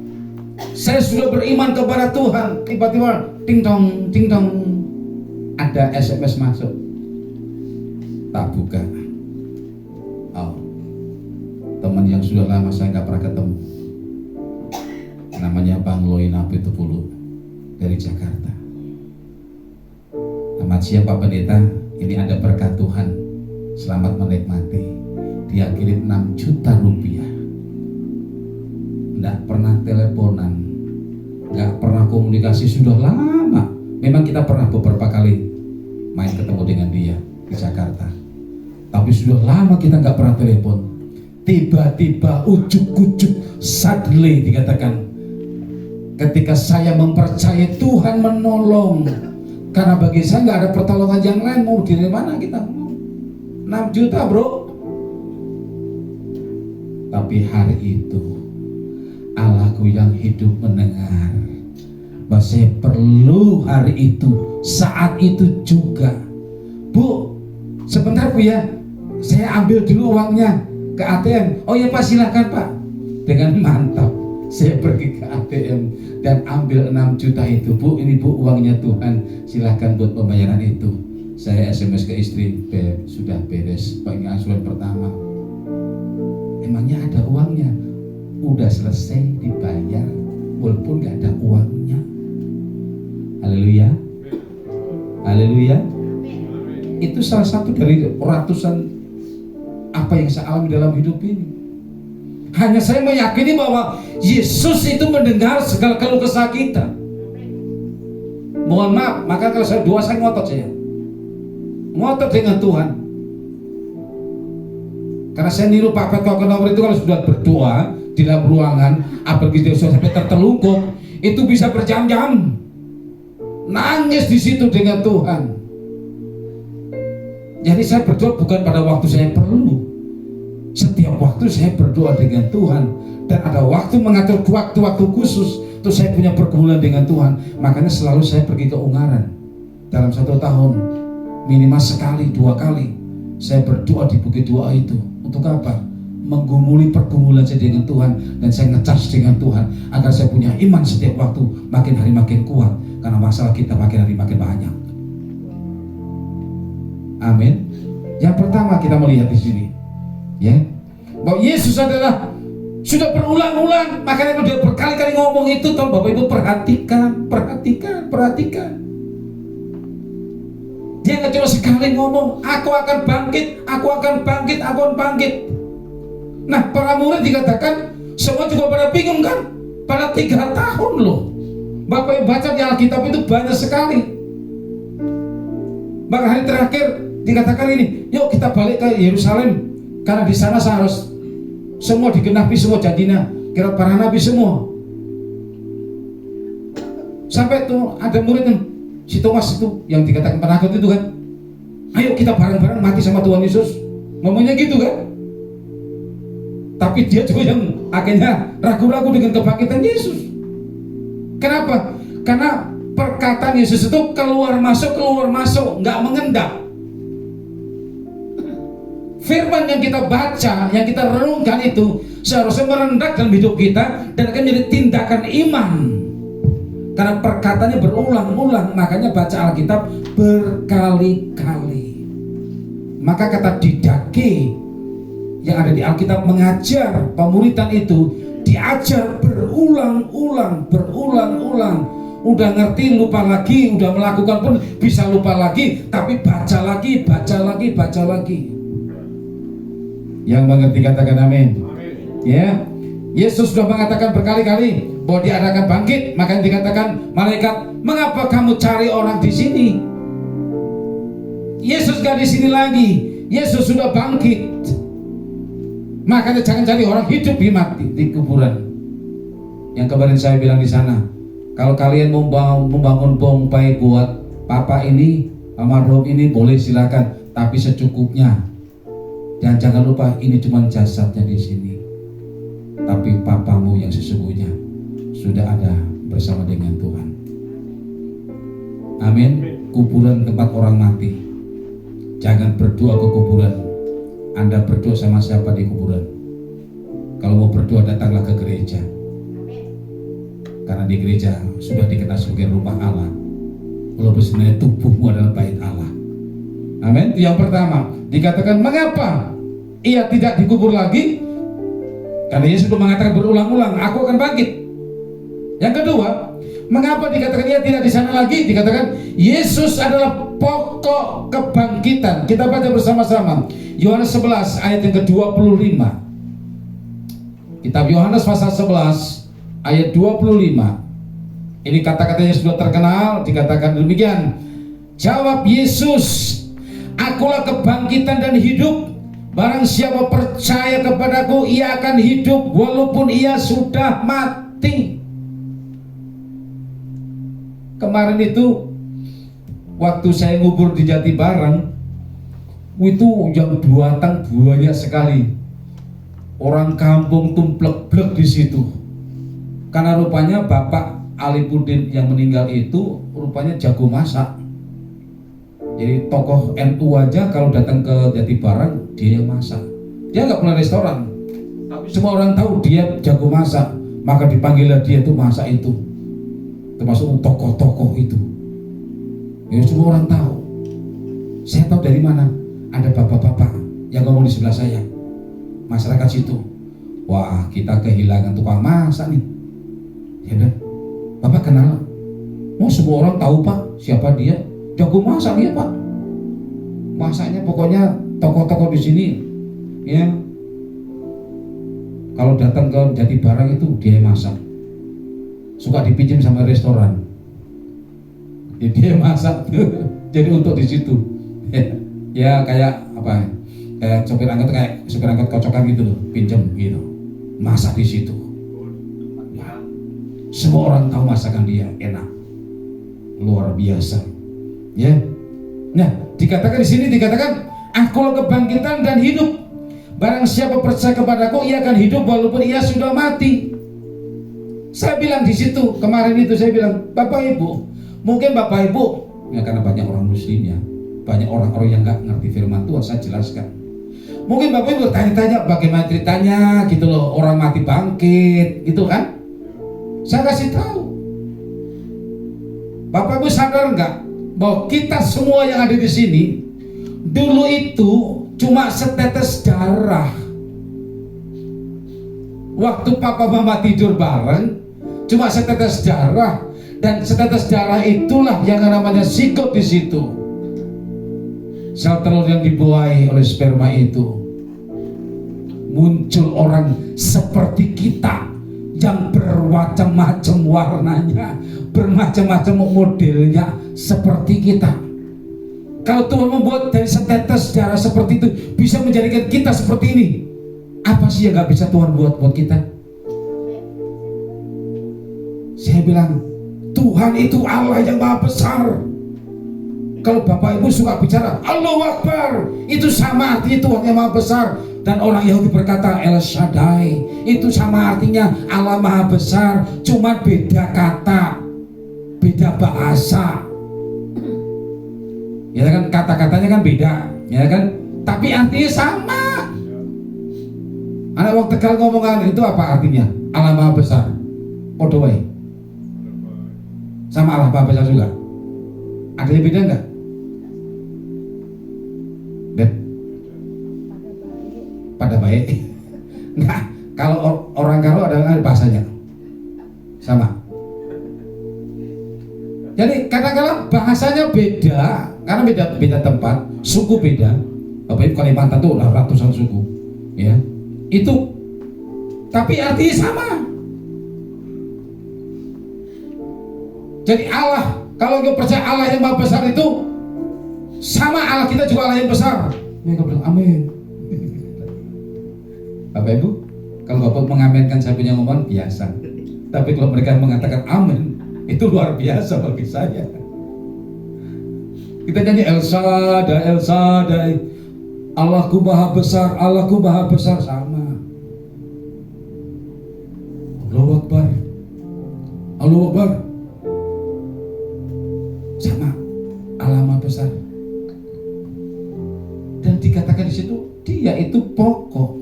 saya sudah beriman kepada Tuhan. Tiba-tiba ting dong, ada SMS masuk. Tak buka. Oh, teman yang sudah lama saya nggak pernah ketemu. Namanya Bang Loin Apitupulu dari Jakarta. Selamat siang Pak Pendeta, ini ada berkat Tuhan, selamat menikmati. Dia kirim 6 juta rupiah. Nggak pernah teleponan, nggak pernah komunikasi, sudah lama. Memang kita pernah beberapa kali main ketemu dengan dia di Jakarta, tapi sudah lama kita nggak pernah telepon. Tiba-tiba ujuk-ujuk suddenly dikatakan, ketika saya mempercayai Tuhan menolong. Karena bagi saya nggak ada pertolongan yang lain, mau dari mana kita? 6 juta bro. Tapi hari itu Allahku yang hidup mendengar bahwa saya perlu hari itu, saat itu juga. Bu, sebentar Bu ya, saya ambil dulu uangnya ke ATM. Oh ya Pak, silakan Pak. Dengan mantap saya pergi ke ATM dan ambil 6 juta itu. Bu, ini Bu uangnya Tuhan, silahkan buat pembayaran itu. Saya SMS ke istri, Beb, sudah beres angsuran pertama. Emangnya ada uangnya? Udah selesai dibayar walaupun gak ada uangnya. Haleluya, haleluya. Itu salah satu dari ratusan apa yang saya alami dalam hidup ini. Hanya saya meyakini bahwa Yesus itu mendengar segala keluh kesah kita. Mohon maaf, maka kalau saya doa saya ngotot dengan Tuhan. Karena saya niru Pak Petro Kenawar itu, kalau sudah berdoa di dalam ruangan, apalagi dia sudah sampai tertelungkup, itu bisa berjam-jam nangis di situ dengan Tuhan. Jadi saya berdoa bukan pada waktu saya perlu. Setiap waktu saya berdoa dengan Tuhan, dan ada waktu mengatur waktu-waktu khusus untuk saya punya pergumulan dengan Tuhan. Makanya selalu saya pergi ke Ungaran dalam 1 tahun, minimal sekali 2 kali saya berdoa di Bukit Doa itu. Untuk apa? Menggumuli pergumulan saya dengan Tuhan, dan saya ngecas dengan Tuhan agar saya punya iman setiap waktu makin hari makin kuat, karena masalah kita makin hari makin banyak. Amin. Yang pertama kita melihat di sini, ya, bahwa Yesus adalah sudah berulang-ulang, makanya dia berkali-kali ngomong itu. Tolong Bapak Ibu perhatikan. Dia nggak cuma sekali ngomong, aku akan bangkit. Nah, para murid dikatakan semua juga pada bingung kan, pada 3 tahun loh. Bapak Ibu baca di Alkitab itu banyak sekali. Bahkan hari terakhir dikatakan ini, yuk kita balik ke Yerusalem, karena di sana harus semua digenapi, semua janjinya, kira para nabi semua. Sampai tuh ada murid si Thomas itu yang dikatakan penakut itu kan, ayo kita bareng-bareng mati sama Tuhan Yesus, ngomongnya gitu kan. Tapi dia juga yang akhirnya ragu-ragu dengan kebangkitan Yesus. Kenapa? Karena perkataan Yesus itu keluar masuk, nggak mengendap. Firman yang kita baca, yang kita renungkan itu seharusnya merendah dalam hidup kita dan akan menjadi tindakan iman. Karena perkataannya berulang-ulang, makanya baca Alkitab berkali-kali. Maka kata didake yang ada di Alkitab mengajar pemuritan itu diajar berulang-ulang. Udah ngerti lupa lagi, udah melakukan pun bisa lupa lagi, tapi baca lagi. Yang mengerti katakan amin. Ya, Yesus sudah mengatakan berkali-kali bahwa dia akan bangkit. Makanya dikatakan malaikat, mengapa kamu cari orang di sini? Yesus gak di sini lagi. Yesus sudah bangkit. Makanya jangan cari orang hidup di kuburan. Yang kemarin saya bilang di sana, kalau kalian mau membangun pompai buat papa ini, almarhum ini, boleh silakan, tapi secukupnya. Dan jangan lupa ini cuma jasadnya di sini, tapi papamu yang sesungguhnya sudah ada bersama dengan Tuhan. Amin. Kuburan tempat orang mati. Jangan berdoa ke kuburan. Anda berdoa sama siapa di kuburan? Kalau mau berdoa, datanglah ke gereja. Karena di gereja sudah dikenal sebagai rumah Allah. Walaupun sebenarnya tubuhmu adalah bait Allah. Amin. Yang pertama dikatakan mengapa ia tidak dikubur lagi? Karena Yesus sudah mengatakan berulang-ulang, aku akan bangkit. Yang kedua, mengapa dikatakan ia tidak di sana lagi? Dikatakan Yesus adalah pokok kebangkitan. Kita baca bersama-sama Yohanes 11 ayat yang ke-25. Kitab Yohanes pasal 11 ayat 25. Ini kata-katanya sudah terkenal, dikatakan demikian. Jawab Yesus, akulah kebangkitan dan hidup. Barang siapa percaya kepadaku, ia akan hidup walaupun ia sudah mati. Kemarin itu waktu saya ngubur di Jatibarang, itu yang datang banyak sekali. Orang kampung tumplek-blek di situ. Karena rupanya Bapak Alipudin yang meninggal itu rupanya jago masak. Jadi tokoh NU aja kalau datang ke Jatibarang dia yang masak. Dia nggak punya restoran, tapi semua orang tahu dia jago masak. Maka dipanggillah dia tuh masak itu. Termasuk tokoh-tokoh itu. Ya semua orang tahu. Saya tahu dari mana? Ada bapak-bapak yang ngomong di sebelah saya. Masyarakat situ. Wah, kita kehilangan tukang masak nih. Ya udah. Bapak kenal? Oh, semua orang tahu Pak siapa dia. Jago masak dia Pak. Masaknya pokoknya tokoh-tokoh di sini ya. Kalau datang ke Jatibarang itu dia masak. Suka dipinjam sama restoran. Ya, dia masak. Jadi untuk di situ. Ya kayak apa? Kayak sopir angkot kocokan gitu loh, pinjam gitu. Masak di situ. Ya. Semua orang tahu masakan dia enak. Luar biasa. Ya. Nah, dikatakan di sini dikatakan akulah kebangkitan dan hidup. Barang siapa percaya kepadaku, ia akan hidup walaupun ia sudah mati. Saya bilang di situ kemarin itu saya bilang, Bapak Ibu, mungkin Bapak Ibu, ya karena banyak orang Muslim ya, banyak orang-orang yang nggak ngerti firman Tuhan, saya jelaskan. Mungkin Bapak Ibu tanya-tanya bagaimana ceritanya gitu loh, orang mati bangkit gitu kan? Saya kasih tahu. Bapak Ibu sadar nggak bahwa kita semua yang ada di sini dulu itu cuma setetes darah. Waktu papa mama tidur bareng cuma setetes darah, dan setetes darah itulah yang namanya zigot di situ. Sel telur yang dibuahi oleh sperma itu muncul orang seperti kita yang bermacam-macam warnanya, bermacam-macam modelnya seperti kita. Kalau Tuhan membuat dari setetes darah seperti itu bisa menjadikan kita seperti ini, apa sih yang gak bisa Tuhan buat kita? Saya bilang Tuhan itu Allah yang maha besar. Kalau Bapak Ibu suka bicara Allahu Akbar, itu sama artinya Tuhan yang maha besar. Dan orang Yahudi berkata El Shaddai, itu sama artinya Allah maha besar, cuma beda kata, beda bahasa. Ya kan, kata-katanya kan beda, ya kan, tapi artinya sama. Anak wong Tegal ngomongan itu apa artinya? Allah maha besar. Podo wae. Sama Allah maha besar juga. Ada yang beda enggak? pada baik. Nah, kalau orang Karo ada bahasanya sama. Jadi kadang-kadang bahasanya beda karena beda tempat, suku beda. Bapak Ibu Kalimantan tuh ratusan suku, ya. Itu tapi artinya sama. Jadi Allah, kalau kita percaya Allah yang Maha Besar itu sama Allah kita juga Allah yang besar. Mereka bilang amin. Bapak Ibu, kalau Bapak mengamenkan saya punya ngomong biasa. Tapi kalau mereka mengatakan amin, itu luar biasa bagi saya. Kita nyanyi El Shaddai, El Shaddai, Allahku Maha Besar, Allahku Maha Besar, sama. Allahu Akbar, Allahu Akbar, sama. Allah Maha Besar. Dan dikatakan di situ, Dia itu pokok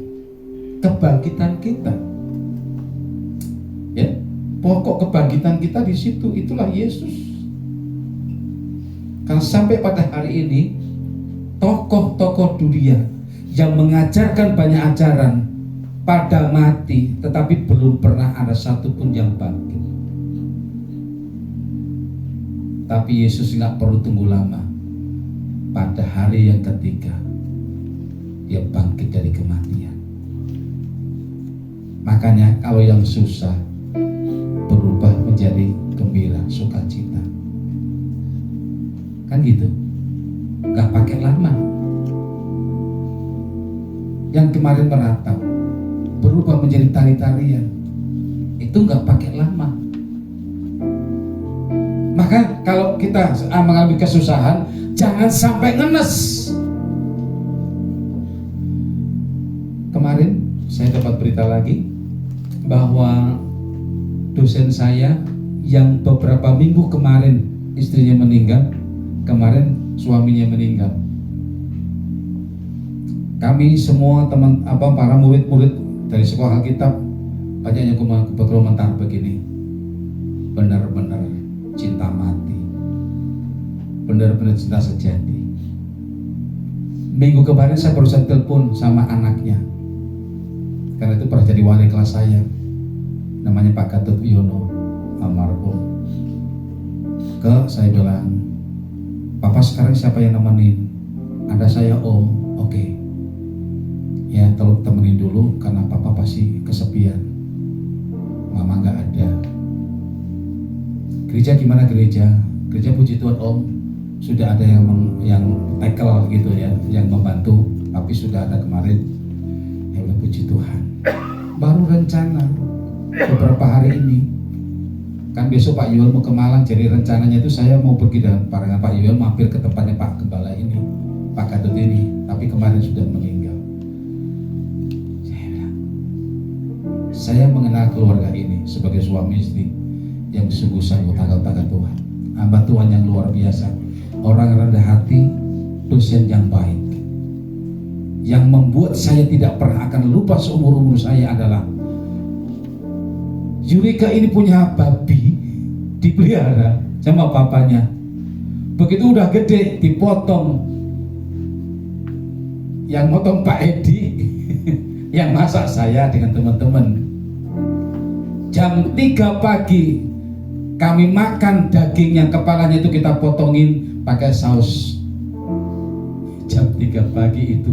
kebangkitan kita. Ya, pokok kebangkitan kita di situ, itulah Yesus. Karena sampai pada hari ini tokoh-tokoh dunia yang mengajarkan banyak ajaran pada mati, tetapi belum pernah ada satupun yang bangkit. Tapi Yesus nggak perlu tunggu lama. Pada hari yang ketiga, Dia bangkit dari kematian. Makanya kalau yang susah berubah menjadi gembira, sukacita. Kan gitu, gak pakai lama. Yang kemarin meratap berubah menjadi tari-tarian, itu gak pakai lama. Maka kalau kita mengalami kesusahan, jangan sampai ngenes. Kemarin saya dapat berita lagi bahwa dosen saya yang beberapa minggu kemarin istrinya meninggal, kemarin suaminya meninggal. Kami semua para murid-murid dari sekolah Alkitab banyak yang berkomentar begini, benar-benar cinta mati, benar-benar cinta sejati. Minggu kemarin saya barusan telepon sama anaknya, karena itu pernah jadi wali kelas saya, namanya Pak Gatot Wiono almarhum. Saya bilang, Papa sekarang siapa yang nemenin? Ada saya Om. Oke. Ya tolong temenin dulu karena Papa pasti kesepian. Mama nggak ada. Gereja gimana gereja? Gereja puji Tuhan Om, sudah ada yang tackle gitu ya, yang membantu. Tapi sudah ada kemarin. Ya udah puji Tuhan. Baru rencana beberapa hari ini. Kan besok Pak Yuel mau ke Malang, jadi rencananya itu saya mau pergi dengan Pak Yuel mampir ke tempatnya Pak Gembala ini, Pak Gatot ini, tapi kemarin sudah meninggal. Saya mengenal keluarga ini sebagai suami istri yang sungguh-sungguh taat Tuhan, hamba Tuhan yang luar biasa, orang rendah hati, dosen yang baik. Yang membuat saya tidak pernah akan lupa seumur-umur saya adalah Yurika ini punya babi dipelihara sama papanya. Begitu udah gede dipotong. Yang motong Pak Edi, yang masak saya dengan teman-teman. Jam 3 pagi kami makan daging yang kepalanya itu kita potongin pakai saus. Jam 3 pagi itu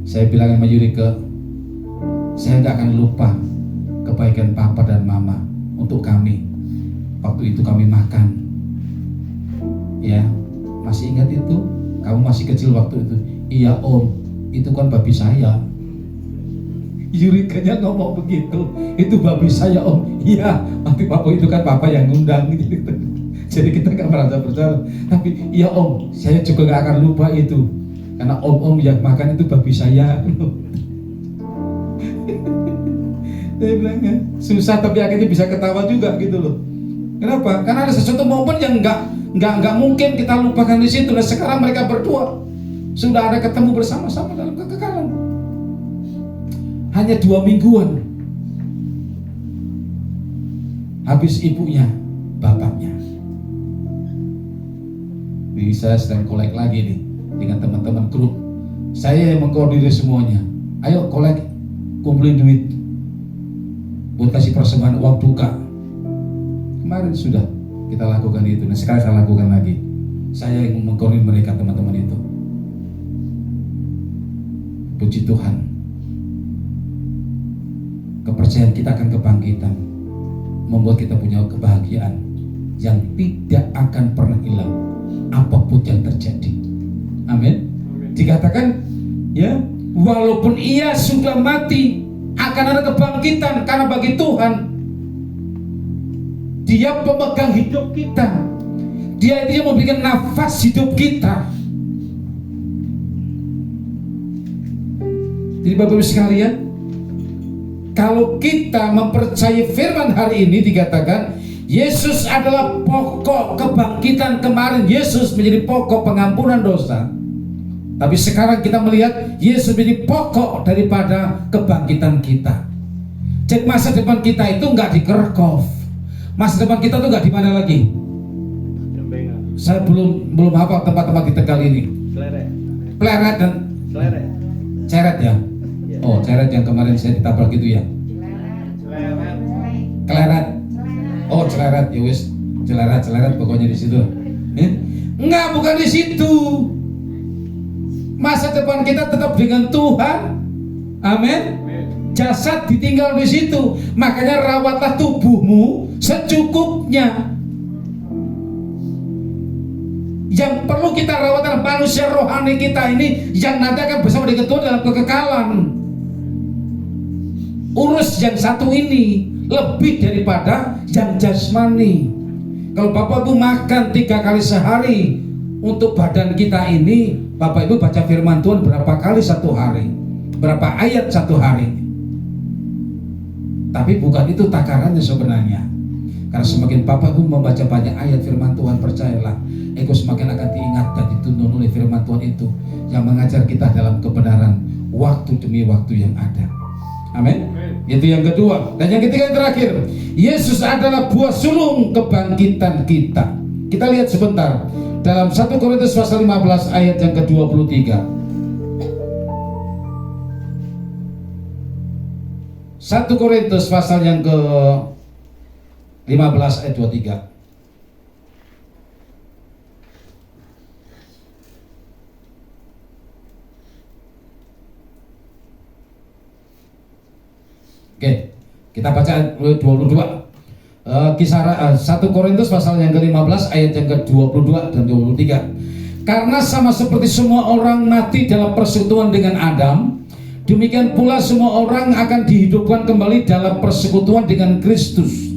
saya bilang sama Yurika, saya tidak akan lupa kebaikan Papa dan Mama untuk kami. Waktu itu kami makan, ya masih ingat itu? Kamu masih kecil waktu itu. Iya Om, itu kan babi saya. Yurikanya ngomong begitu, itu babi saya Om. Iya, nanti Papa itu kan Papa yang ngundang gitu. Jadi kita nggak merasa bersalah. Tapi iya Om, saya juga nggak akan lupa itu, karena Om yang makan itu babi saya. Saya bilang kan, susah tapi akhirnya bisa ketawa juga gitu loh. Kenapa? Karena ada sesuatu momen yang nggak mungkin kita lupakan di situ. Dan sekarang mereka berdua sudah ada ketemu bersama-sama dalam kekekalan. Hanya 2 mingguan habis ibunya, bapaknya. Jadi saya sedang kolek lagi nih dengan teman-teman grup Saya yang mengkoordinir semuanya. Ayo kumpulin duit buat kasih persembahan uang duka. Kemarin sudah kita lakukan itu. Nah sekarang saya lakukan lagi. Saya yang mengkoordinir mereka, teman-teman itu. Puji Tuhan. Kepercayaan kita akan kebangkitan membuat kita punya kebahagiaan yang tidak akan pernah hilang apapun yang terjadi. Amin. Dikatakan ya, walaupun ia sudah mati akan ada kebangkitan, karena bagi Tuhan Dia pemegang hidup kita. Dia itu yang memberikan nafas hidup kita. Jadi Bapak Ibu sekalian, kalau kita mempercayai firman hari ini, dikatakan Yesus adalah pokok kebangkitan. Kemarin Yesus menjadi pokok pengampunan dosa, tapi sekarang kita melihat Yesus menjadi pokok daripada kebangkitan kita. Jadi masa depan kita itu nggak di Kerkhof, masa depan kita tuh nggak di mana lagi? Saya belum hafal tempat-tempat di Tegal ini. Pleret dan Ceret ya. Oh, Ceret yang kemarin saya ditabrak gitu ya. Keleret. Oh, Celeret ya wis. Celeret pokoknya di situ. Enggak, bukan di situ. Masa depan kita tetap dengan Tuhan. Amin. Jasad ditinggal di situ. Makanya rawatlah tubuhmu secukupnya. Yang perlu kita rawat adalah manusia rohani kita ini, yang nanti akan bersama dengan Tuhan dalam kekekalan. Urus yang satu ini lebih daripada yang jasmani. Kalau Bapak Ibu makan 3 kali sehari untuk badan kita ini, Bapak Ibu baca firman Tuhan berapa kali satu hari, berapa ayat satu hari. Tapi bukan itu takarannya sebenarnya. Karena semakin Bapak Ibu membaca banyak ayat firman Tuhan, percayalah, engkau semakin akan diingat dan dituntun oleh firman Tuhan itu, yang mengajar kita dalam kebenaran waktu demi waktu yang ada. Amin. Itu yang kedua. Dan yang ketiga, yang terakhir, Yesus adalah buah sulung kebangkitan kita. Kita lihat sebentar dalam 1 Korintus pasal 15 ayat yang ke-23. 1 Korintus pasal yang ke-15 ayat 23. Oke, kita baca 22. Kisah 1 Korintus pasal yang ke-15 ayat yang ke-22 dan 23. Karena sama seperti semua orang mati dalam persekutuan dengan Adam, demikian pula semua orang akan dihidupkan kembali dalam persekutuan dengan Kristus.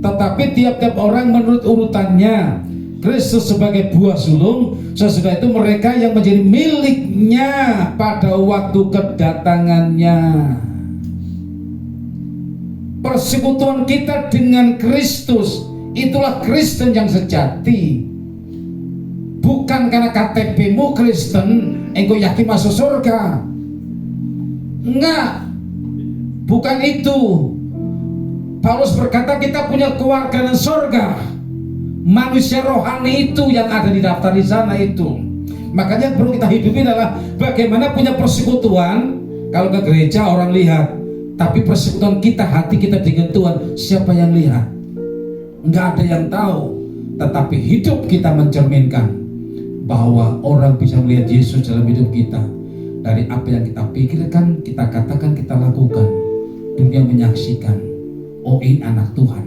Tetapi tiap-tiap orang menurut urutannya. Kristus sebagai buah sulung, sesudah itu mereka yang menjadi miliknya pada waktu kedatangannya. Persekutuan kita dengan Kristus, itulah Kristen yang sejati. Bukan karena KTP-mu Kristen, engkau yakin masuk surga. Enggak, bukan itu. Paulus berkata kita punya kewarganegaraan surga. Manusia rohani itu yang ada di daftar di sana itu. Makanya perlu kita hidupi adalah bagaimana punya persekutuan. Kalau ke gereja orang lihat, tapi persekutuan kita, hati kita dengan Tuhan, siapa yang lihat? Enggak ada yang tahu. Tetapi hidup kita mencerminkan bahwa orang bisa melihat Yesus dalam hidup kita. Dari apa yang kita pikirkan, kita katakan, kita lakukan, dunia menyaksikan, oh ini anak Tuhan.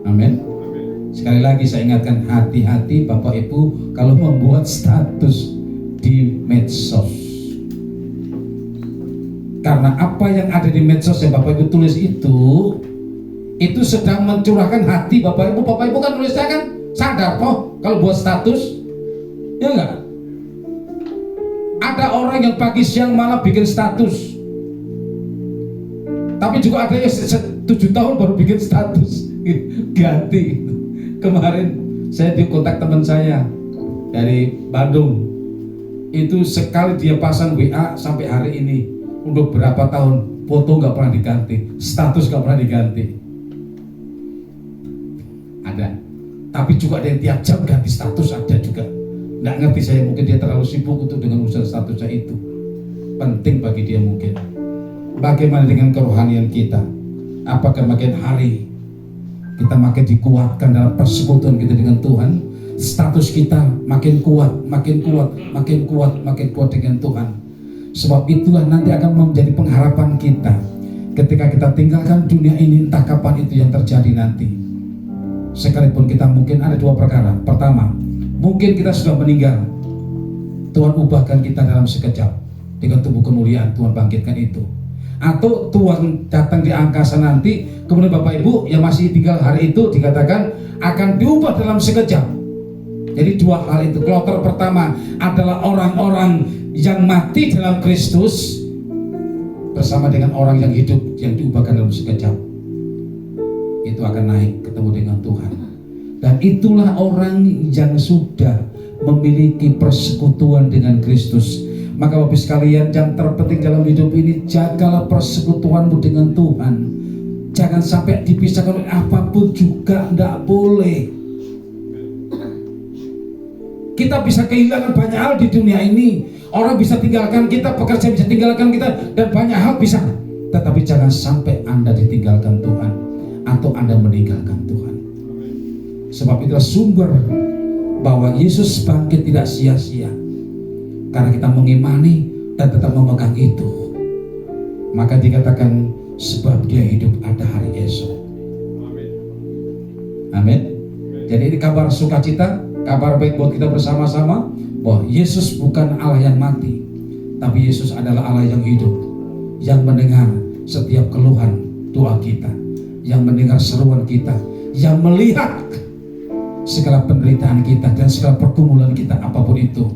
Amin. Sekali lagi saya ingatkan, hati-hati Bapak Ibu kalau membuat status di medsos. Karena apa yang ada di medsos yang Bapak Ibu tulis itu sedang mencurahkan hati Bapak Ibu. Bapak Ibu kan nulisnya kan sadar toh kalau buat status, ya enggak? Ada orang yang pagi siang malam bikin status, tapi juga ada yang 7 tahun baru bikin status ganti. Kemarin saya dikontak teman saya dari Bandung, itu sekali dia pasang WA sampai hari ini untuk berapa tahun foto nggak pernah diganti, status nggak pernah diganti. Ada, tapi juga ada yang tiap jam ganti status, ada juga. Nggak ngerti saya, mungkin dia terlalu sibuk untuk dengan urusan statusnya itu. Penting bagi dia mungkin. Bagaimana dengan kerohanian kita? Apakah makin hari kita makin dikuatkan dalam persekutuan kita dengan Tuhan? Status kita makin kuat, makin kuat, makin kuat, makin kuat dengan Tuhan. Sebab itulah nanti akan menjadi pengharapan kita ketika kita tinggalkan dunia ini, entah kapan itu yang terjadi nanti. Sekalipun kita mungkin ada dua perkara. Pertama, mungkin kita sudah meninggal, Tuhan ubahkan kita dalam sekejap dengan tubuh kemuliaan, Tuhan bangkitkan itu. Atau Tuhan datang di angkasa nanti, kemudian Bapak Ibu yang masih tinggal hari itu dikatakan akan diubah dalam sekejap. Jadi dua hal itu. Kloter pertama adalah orang-orang yang mati dalam Kristus bersama dengan orang yang hidup yang diubahkan dalam sekejap. Itu akan naik ketemu dengan Tuhan. Dan itulah orang yang sudah memiliki persekutuan dengan Kristus. Maka Bapak sekalian, yang terpenting dalam hidup ini, jagalah persekutuanmu dengan Tuhan. Jangan sampai dipisahkan oleh apapun juga, tidak boleh. Kita bisa kehilangan banyak hal di dunia ini. Orang bisa tinggalkan kita, pekerjaan bisa tinggalkan kita, dan banyak hal bisa. Tetapi jangan sampai Anda ditinggalkan Tuhan atau Anda meninggalkan Tuhan. Sebab itulah sumber bahwa Yesus bangkit tidak sia-sia. Karena kita mengimani dan tetap memegang itu. Maka dikatakan sebab dia hidup ada hari esok. Amin. Jadi ini kabar sukacita, kabar baik buat kita bersama-sama, bahwa Yesus bukan Allah yang mati, tapi Yesus adalah Allah yang hidup, yang mendengar setiap keluhan doa kita, yang mendengar seruan kita, yang melihat segala penderitaan kita dan segala pergumulan kita apapun itu.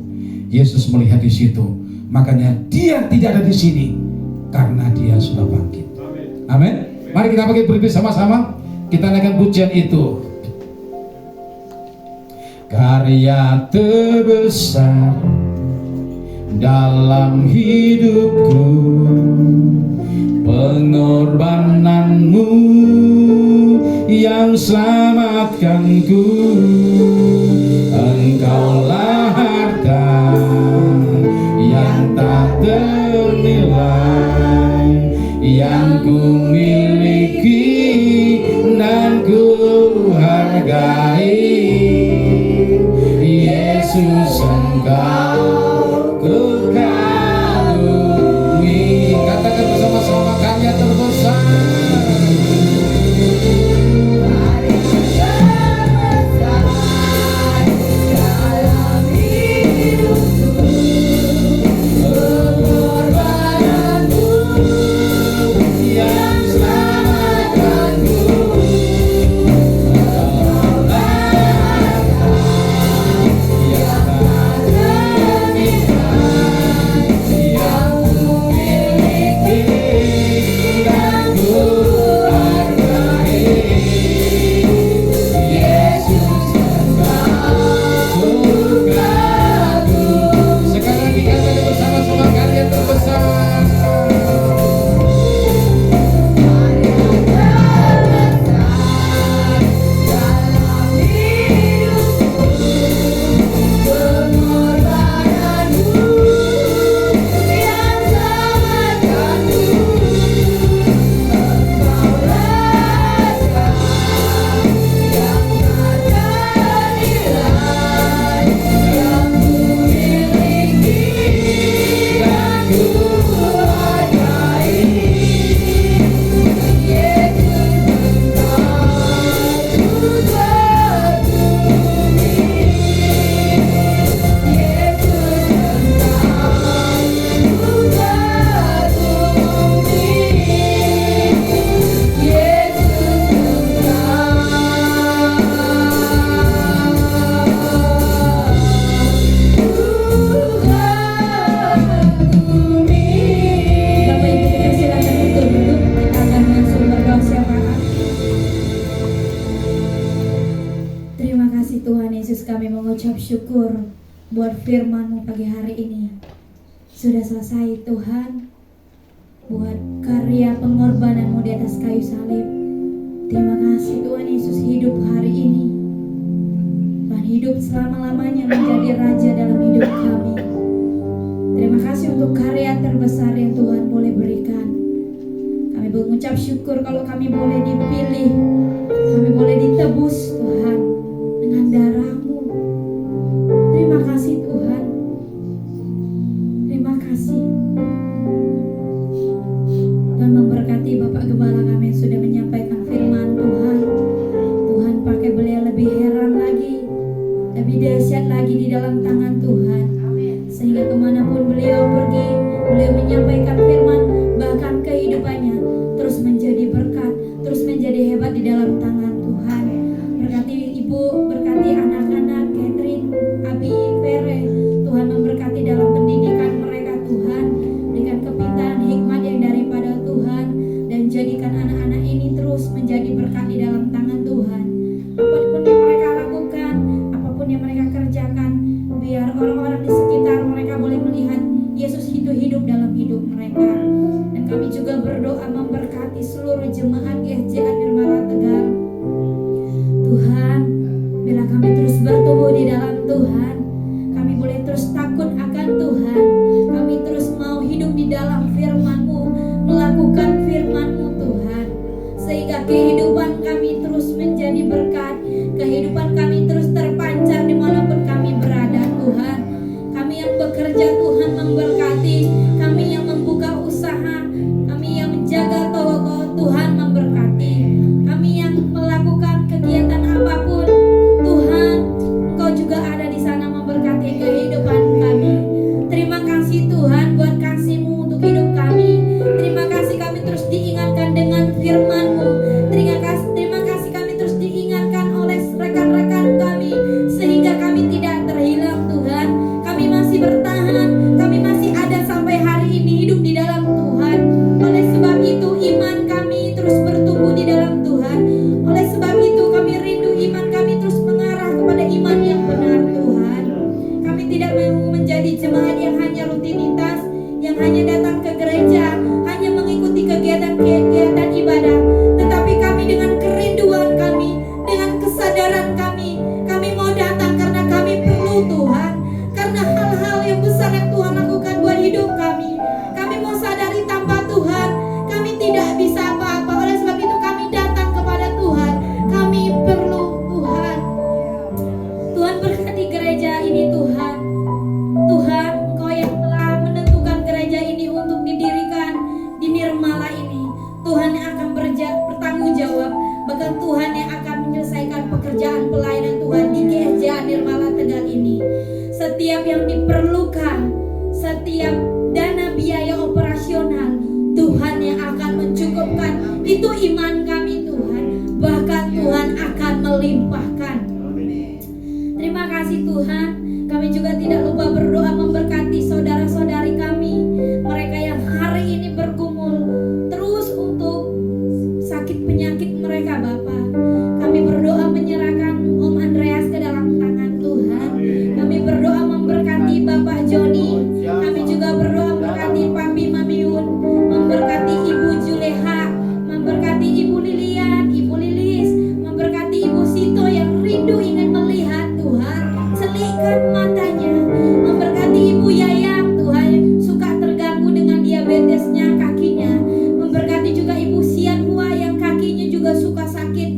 Yesus melihat di situ. Makanya dia tidak ada di sini karena dia sudah bangkit. Amin. Mari kita pakai berdiri sama-sama. Kita naikkan pujian itu. Karya terbesar dalam hidupku, pengorbananmu yang selamatkanku. Engkaulah harta yang tak ternilai, yang ku miliki dan ku hargai. Yesus, Engkau ku kagumi. Katakan bersama-sama, karya terbesar. Syukur buat firman-Mu pagi hari ini. Sudah selesai Tuhan, buat karya pengorbanan-Mu di atas kayu salib. Terima kasih Tuhan Yesus hidup hari ini. Tuhan hidup hidup selama-lamanya menjadi raja dalam hidup kami. Terima kasih untuk karya terbesar yang Tuhan boleh berikan. Kami mengucap syukur kalau kami boleh dipilih, kami boleh ditebus Tuhan dengan darah-Mu. Terima kasih Tuhan. Terima kasih. Tuhan memberkati Bapak Gembala kami yang sudah menyampaikan firman Tuhan. Tuhan pakai beliau lebih heran lagi, lebih dahsyat lagi di dalam tangan Tuhan. Sehingga kemanapun beliau pergi, beliau menyampaikan firman, bahkan kehidupannya terus menjadi berkat, terus menjadi hebat di dalam tangan Tuhan. Berkati Ibu, berkati anak-anak Catherine, Abi, Vere. Tuhan memberkati dalam pendidikan mereka Tuhan. Berikan kepintaran hikmat yang daripada Tuhan, dan jadikan anak-anak ini terus menjadi berkat di dalam tangan Tuhan. Apapun yang mereka lakukan, apapun yang mereka kerjakan, biar orang-orang di sekitar mereka boleh melihat Yesus itu hidup dalam hidup mereka. Dan kami juga berdoa memberkati seluruh jemaat GSJ Nirmala Tegal. Tuhan, bila kami terus bertumbuh di dalam Tuhan, kami boleh terus takut akan Tuhan. Kami terus mau hidup di dalam firman-Mu, melakukan firman-Mu Tuhan. Sehingga kehidupan kami terus menjadi berkat, kehidupan kami terus terpancar dimanapun kami berada Tuhan. Kami yang bekerja Tuhan memberkati, kami yang membuka usaha, kami yang menjaga toko Tuhan memberkati, kami yang melakukan kegiatan apapun Tuhan, Engkau juga ada di sana memberkati kehidupan kami. Terima kasih Tuhan buat kasih-Mu untuk hidup kami. Terima kasih kami terus diingatkan dengan firman-Mu. Terima kasih kami terus diingatkan oleh rekan-rekan kami, sehingga kami tidak terhilang Tuhan. Kami masih bertahan, kami masih ada sampai hari ini hidup di dalam Tuhan. Oleh sebab itu iman kami terus bertumbuh di dalam Tuhan. Oleh sebab itu kami rindu iman kami terus mengarah kepada iman yang benar Tuhan. Kami tidak mau menjadi jemaat yang hanya rutinitas, yang hanya datang ke gereja, hanya mengikuti kegiatan-kegiatan ibadah. Tetapi kami dengan kerinduan kami, dengan kesadaran kami mau datang karena kami perlu Tuhan. Karena hal-hal yang besar yang Tuhan lakukan buat hidup kami. Kami mau sadari tanpa Tuhan kami tidak bisa apa-apa. Oleh sebab itu kami datang kepada Tuhan. Kami perlu Tuhan. Tuhan berkati gereja ini Tuhan. Tuhan, Engkau yang telah menentukan gereja ini untuk didirikan di Nirmala ini. Tuhan yang akan bertanggung jawab. Bahkan Tuhan yang akan menyelesaikan pekerjaan pelayanan Tuhan di GSJ Nirmala Tegal ini. Setiap yang diperlukan, setiap dana biaya operasional, Tuhan yang akan mencukupkan. Itu iman kami Tuhan. Bahkan Tuhan akan melimpahkan. Terima kasih Tuhan. Kami juga tidak lupa berdoa memberkati saudara-saudari kami, mereka yang hari ini bergumul terus untuk sakit penyakit mereka Bapa. Kami berdoa menyerahkan Om Andreas ke dalam tangan Tuhan. Kami berdoa memberkati Bapak Joni. Kami juga berdoa memberkati Papi Mamiun, memberkati Ibu Juleha, memberkati Ibu Lilian, Ibu Lilis, memberkati Ibu Sito yang rindu ingin melihat Tuhan. Celihkan matanya, memberkati Ibu Yayang Tuhan yang suka terganggu dengan diabetesnya kakinya, memberkati juga Ibu Sian Hua yang kakinya juga suka sakit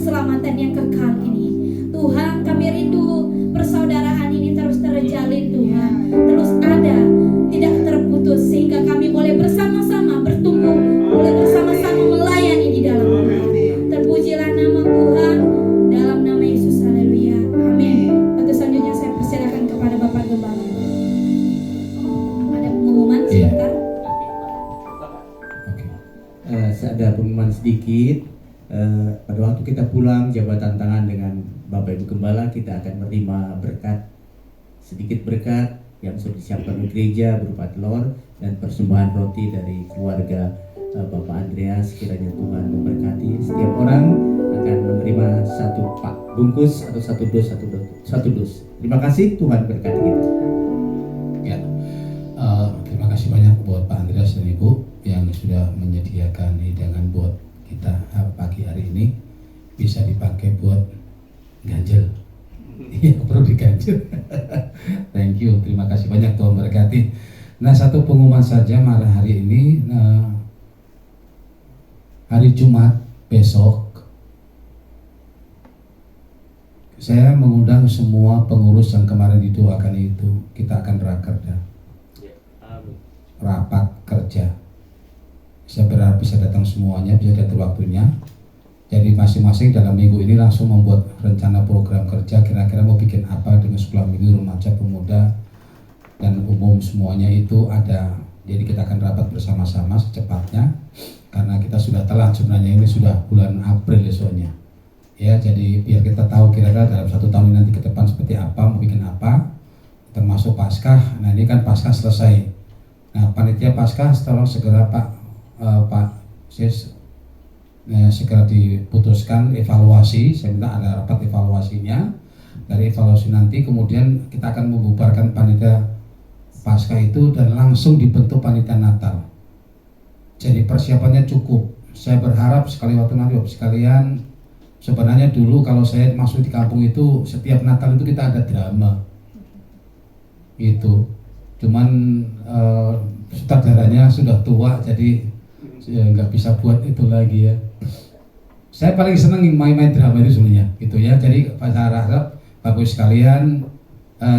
keselamatan yang kekal ini. Tuhan, kami rindu persaudaraan ini terus terjalin Tuhan, terus ada, tidak terputus, sehingga kami boleh bersama-sama bertumbuh, boleh bersama-sama melayani di dalam Tuhan. Terpujilah nama Tuhan, dalam nama Yesus, haleluya, amin. Untuk selanjutnya saya persilakan kepada Bapak Gembala. Ada pengumuman sebentar. Ada pengumuman sedikit. Pada waktu kita pulang jabatan tangan dengan Bapak Ibu Gembala, kita akan menerima berkat, sedikit berkat yang sudah disiapkan oleh gereja berupa telur dan persembahan roti dari keluarga Bapak Andreas. Kiranya Tuhan memberkati. Setiap orang akan menerima satu pak bungkus atau satu dus. Terima kasih, Tuhan berkati kita. Ya, terima kasih banyak buat Pak Andreas dan Ibu yang sudah menyediakan hidangan buat kita pagi hari ini. Bisa dipakai buat ganjel. Iya, perlu diganjel. Thank you, terima kasih banyak, Tuhan berkati. Nah, satu pengumuman saja malam hari ini. Hari Jumat besok saya mengundang semua pengurus yang kemarin didoakan itu. Kita akan rakerda, rapat kerja. Saya berharap bisa datang semuanya, bisa diatur waktunya. Jadi masing-masing dalam minggu ini langsung membuat rencana program kerja, kira-kira mau bikin apa dengan sekolah minggu, remaja, pemuda, dan umum, semuanya itu ada. Jadi kita akan rapat bersama-sama secepatnya, karena kita sudah telat sebenarnya, ini sudah bulan April esoknya. Ya, jadi biar kita tahu kira-kira dalam 1 tahun ini nanti ke depan seperti apa, mau bikin apa, termasuk Paskah. Nah, ini kan Paskah selesai. Nah, panitia Paskah tolong segera segera diputuskan evaluasi. Saya minta ada rapat evaluasinya. Dari evaluasi nanti kemudian kita akan membubarkan panitia Paskah itu dan langsung dibentuk panitia Natal. Jadi persiapannya cukup. Saya berharap sekali waktu nanti Bapak sekalian, sebenarnya dulu kalau saya masuk di kampung itu setiap Natal itu kita ada drama. Itu. Cuman sutradaranya sudah tua, jadi nggak bisa buat itu lagi ya. Saya paling senang main-main drama itu sebenarnya, gitu ya. Jadi saya harap Bapak sekalian,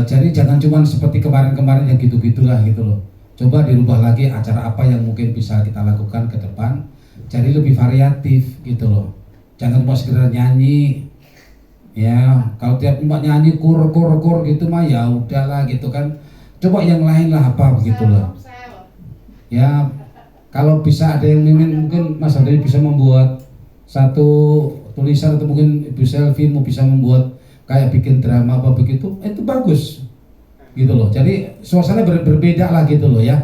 jadi jangan cuma seperti kemarin-kemarin yang gitu-gitulah gitu loh. Coba dirubah lagi acara apa yang mungkin bisa kita lakukan ke depan. Jadi lebih variatif gitu loh. Jangan cuma sekedar nyanyi. Ya, kalau tiap cuma nyanyi kur gitu mah ya udahlah gitu kan. Coba yang lain lah apa begitulah. Ya, kalau bisa ada yang mungkin Mas Andri bisa membuat satu tulisan atau mungkin Ibu Selvi mau bisa membuat kayak bikin drama apa begitu, itu bagus gitu loh. Jadi suasana berbeda lah gitu loh ya.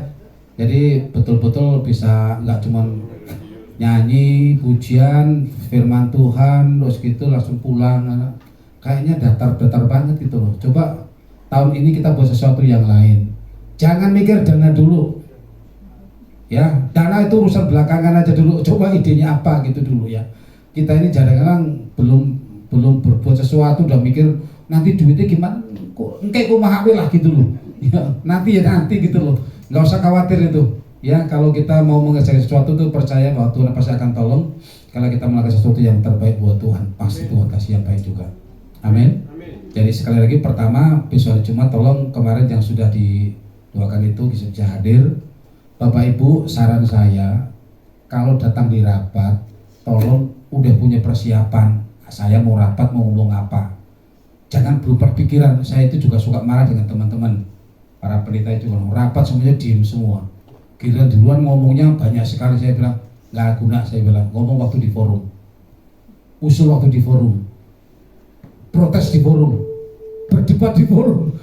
Jadi betul-betul bisa nggak cuma nyanyi, pujian, firman Tuhan, terus gitu langsung pulang. Kayaknya datar banget gitu loh. Coba tahun ini kita buat sesuatu yang lain. Jangan mikir dana dulu. Ya, dana itu urusan belakangan aja dulu. Coba idenya apa gitu dulu ya. Kita ini kadang-kadang belum berbuat sesuatu udah mikir nanti duitnya gimana. Kok mahal lah gitu loh. Ya, nanti gitu loh. Nggak usah khawatir itu. Ya, kalau kita mau mengerjakan sesuatu tuh percaya bahwa Tuhan pasti akan tolong. Kalau kita melakukan sesuatu yang terbaik buat Tuhan, pasti Tuhan kasih yang baik juga. Amin. Jadi sekali lagi pertama besok hari Jumat tolong kemarin yang sudah didoakan itu bisa hadir. Bapak Ibu, saran saya kalau datang di rapat tolong udah punya persiapan. Saya mau rapat mau ngomong apa. Jangan berubah pikiran. Saya itu juga suka marah dengan teman-teman para pendeta itu rapat semuanya diem semua. Kira duluan ngomongnya banyak sekali. Saya bilang nggak guna. Saya bilang ngomong waktu di forum, usul waktu di forum, protes di forum, berdebat di forum.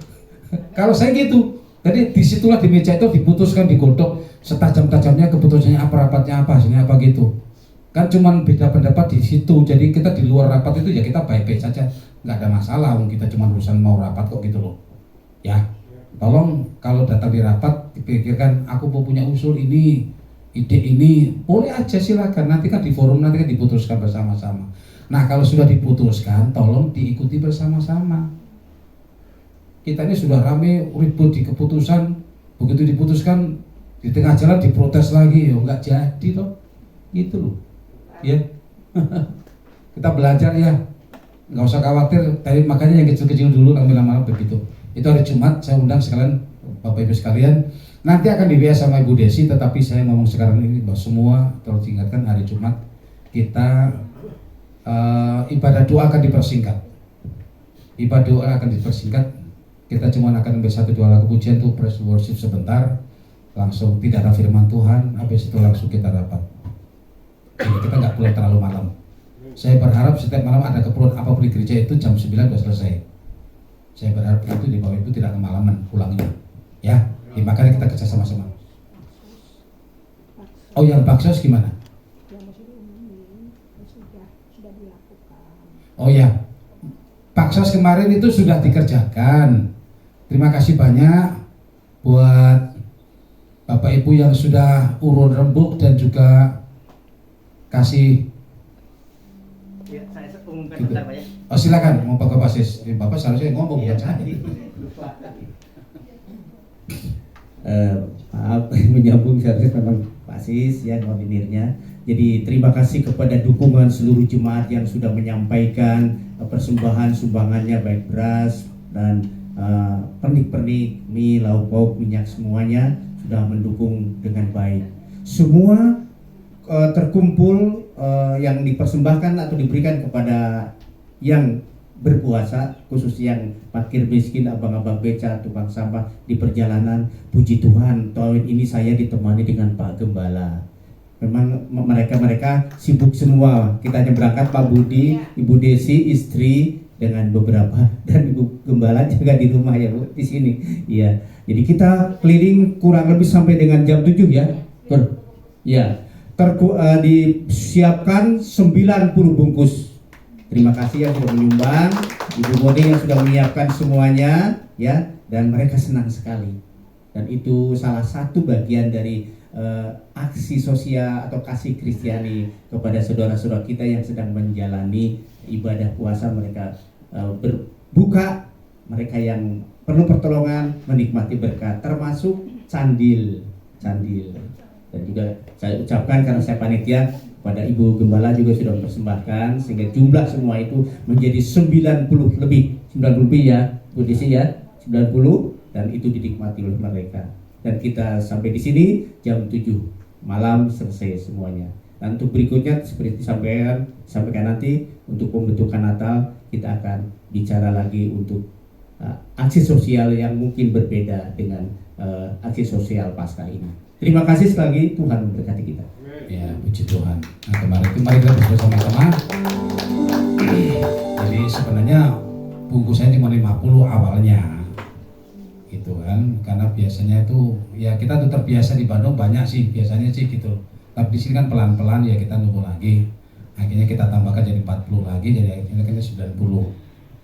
Kalau saya gitu, jadi disitulah di meja itu diputuskan, digodok setajam-tajamnya keputusannya apa, rapatnya apa, hasilnya apa gitu. Kan cuman beda pendapat di situ. Jadi kita di luar rapat itu ya kita baik-baik saja, nggak ada masalah. Kita cuma urusan mau rapat kok gitu loh. Ya, tolong kalau datang di rapat dipikirkan aku mau punya usul ini, ide ini, boleh aja silakan. Nanti kan di forum nanti kan diputuskan bersama-sama. Nah kalau sudah diputuskan, tolong diikuti bersama-sama. Kita ini sudah rame ribut di keputusan, begitu diputuskan di tengah jalan diprotes lagi, ya nggak jadi loh, gitu loh, ya. kita belajar ya, nggak usah khawatir. Tapi makanya yang kecil-kecil dulu, kami lama-lama begitu. Itu hari Jumat saya undang sekalian Bapak Ibu sekalian. Nanti akan dibias sama Ibu Desi, tetapi saya ngomong sekarang ini bahwa semua terus diingatkan hari Jumat kita ibadah doa akan dipersingkat. Ibadah doa akan dipersingkat. Kita cuma akan ambil 1-2 lagu pujian tuh praise worship sebentar, langsung tidak ada firman Tuhan, habis itu langsung kita dapat. Jadi kita nggak pulang terlalu malam. Saya berharap setiap malam ada keperluan apapun di gereja itu jam 9 sudah selesai. Saya berharap itu di bawah itu tidak kemalaman pulangnya. Ya, makanya kita kerja sama-sama. Oh, yang baksos gimana? Oh ya, baksos kemarin itu sudah dikerjakan. Terima kasih banyak buat Bapak Ibu yang sudah urun rembuk dan juga kasih. Ya, saya umumkan Gitu. bentar Pak ya. Oh silakan, mau Bapak Basis. Bapak seharusnya ngomong bukan saya. Maaf menyambung seharusnya memang Pak Sis ya nominirnya. Jadi terima kasih kepada dukungan seluruh jemaat yang sudah menyampaikan persembahan sumbangannya baik beras dan pernik-pernik, mie, lauk pauk, minyak semuanya sudah mendukung dengan baik. Semua terkumpul yang dipersembahkan atau diberikan kepada yang berpuasa, khusus yang parkir miskin, abang-abang beca, tukang sampah di perjalanan. Puji Tuhan, tahun ini saya ditemani dengan Pak Gembala. Memang mereka sibuk semua. Kita hanya berangkat Pak Budi, Ibu Desi, istri dengan beberapa, dan Ibu Gembala juga di rumah ya Bu, di sini. Iya. Jadi kita keliling kurang lebih sampai dengan jam 7 ya. Ya. Disiapkan 90 bungkus. Terima kasih yang sudah menyumbang, Ibu Modi yang sudah menyiapkan semuanya ya, dan mereka senang sekali. Dan itu salah satu bagian dari aksi sosial atau kasih Kristiani kepada saudara-saudara kita yang sedang menjalani ibadah puasa. Mereka berbuka, mereka yang perlu pertolongan menikmati berkat, termasuk candil. Dan juga saya ucapkan karena saya panitia, pada Ibu Gembala juga sudah mempersembahkan sehingga jumlah semua itu menjadi 90 lebih ya Bu Desi ya, 90, dan itu dinikmati oleh mereka. Dan kita sampai di sini jam 7 malam selesai semuanya. Dan untuk berikutnya seperti sampaikan nanti untuk pembentukan Natal kita akan bicara lagi untuk aksi sosial yang mungkin berbeda dengan aksi sosial Paskah ini. Terima kasih sekali lagi, Tuhan memberkati kita. Ya, puji Tuhan. Nah, kemarin itu mari kita bersama-sama. Jadi sebenarnya bungkusannya cuma 50 awalnya, gitu kan? Karena biasanya itu ya kita tuh terbiasa di Bandung banyak sih biasanya sih gitu. Tapi di sini kan pelan-pelan ya kita nunggu lagi. Akhirnya kita tambahkan jadi 40 lagi, jadi akhirnya kita 90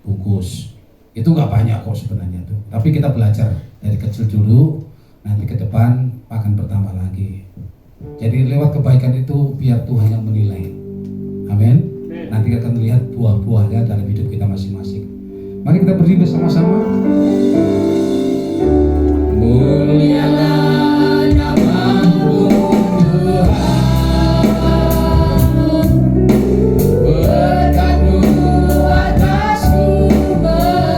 bungkus. Itu nggak banyak kok sebenarnya tuh. Tapi kita belajar dari kecil dulu. Nanti ke depan akan bertambah lagi. Jadi lewat kebaikan itu biar Tuhan yang menilai. Amin. Nanti kita akan melihat buah-buahnya dalam hidup kita masing-masing. Mari kita berdiri bersama-sama. Mulialah namamu Tuhan, berkat-Mu atasku melimpah.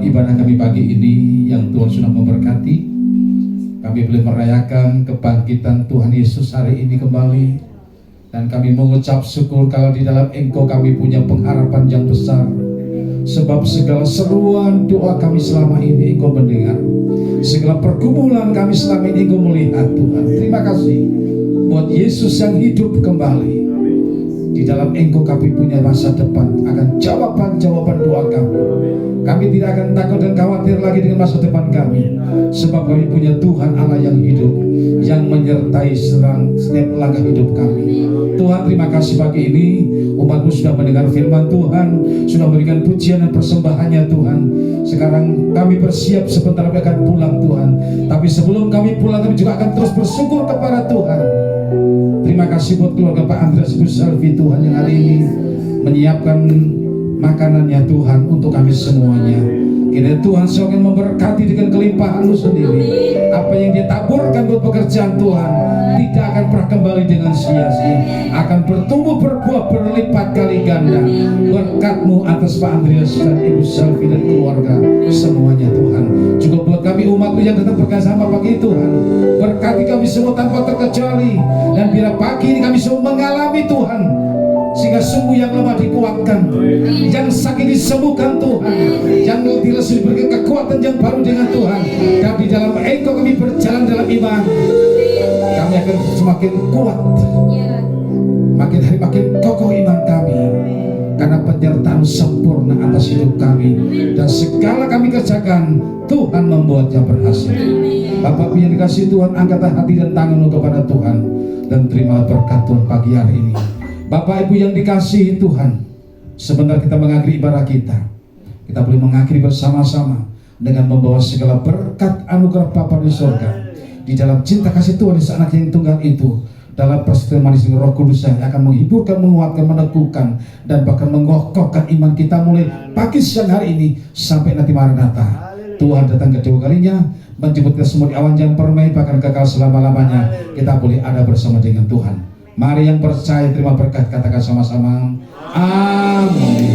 Ibadah kami pagi ini yang Tuhan sudah memberkati. Kami boleh merayakan kebangkitan Tuhan Yesus hari ini kembali. Dan kami mengucap syukur kalau di dalam Engkau kami punya pengharapan yang besar. Sebab segala seruan doa kami selama ini Engkau mendengar. Segala pergumulan kami selama ini Engkau melihat Tuhan. Terima kasih buat Yesus yang hidup kembali. Di dalam Engkau kami punya masa depan, akan jawaban-jawaban doa kami. Kami tidak akan takut dan khawatir lagi dengan masa depan kami, sebab kami punya Tuhan Allah yang hidup, yang menyertai setiap langkah hidup kami. Tuhan, terima kasih pagi ini umat-Mu sudah mendengar firman Tuhan, sudah memberikan pujian dan persembahannya Tuhan. Sekarang kami bersiap sebentar lagi akan pulang Tuhan. Tapi sebelum kami pulang, kami juga akan terus bersyukur kepada Tuhan. Terima kasih buat keluarga Pak Andreas Bu Selvi Tuhan, yang hari ini menyiapkan makanannya Tuhan untuk kami semuanya. Kiranya Tuhan semakin memberkati dengan kelimpahan-Mu sendiri. Apa yang Dia taburkan buat pekerjaan Tuhan tidak akan pernah kembali dengan sia-sia, akan bertumbuh berbuah berlipat kali ganda. Berkat-Mu atas Pak Andreas dan Ibu Selvi dan keluarga semuanya Tuhan. Juga buat kami umat-Mu yang datang bersama pagi Tuhan, berkati kami semua tanpa terkecuali. Dan bila pagi ini kami semua mengalami Tuhan, sehingga sungguh yang lemah dikuatkan, yang sakit disembuhkan Tuhan, yang letih lesu diberikan kekuatan yang baru dengan Tuhan. Dan di dalam Engkau kami berjalan dalam iman, kami akan semakin kuat, makin hari makin kokoh iman kami, karena penyertaan sempurna atas hidup kami. Dan segala kami kerjakan, Tuhan membuatnya berhasil. Bapak yang dikasih Tuhan, angkatlah hati dan tangan-Mu kepada Tuhan, dan terima berkat Tuhan pagi hari ini. Bapak Ibu yang dikasihi Tuhan, sebentar kita mengakhiri ibadah kita. Kita boleh mengakhiri bersama-sama dengan membawa segala berkat anugerah Bapa di surga, di dalam cinta kasih Tuhan di Anak yang tunggal itu, dalam persekutuan manis dengan Roh Kudus yang akan menghiburkan, menguatkan, meneguhkan, dan bahkan mengokohkan iman kita mulai pagi siang hari ini sampai nanti Maranatha. Tuhan datang kedua kalinya, menjemput kita semua di awan yang permai, bahkan kekal selama-lamanya. Kita boleh ada bersama dengan Tuhan. Mari yang percaya terima berkat, katakan sama-sama amin.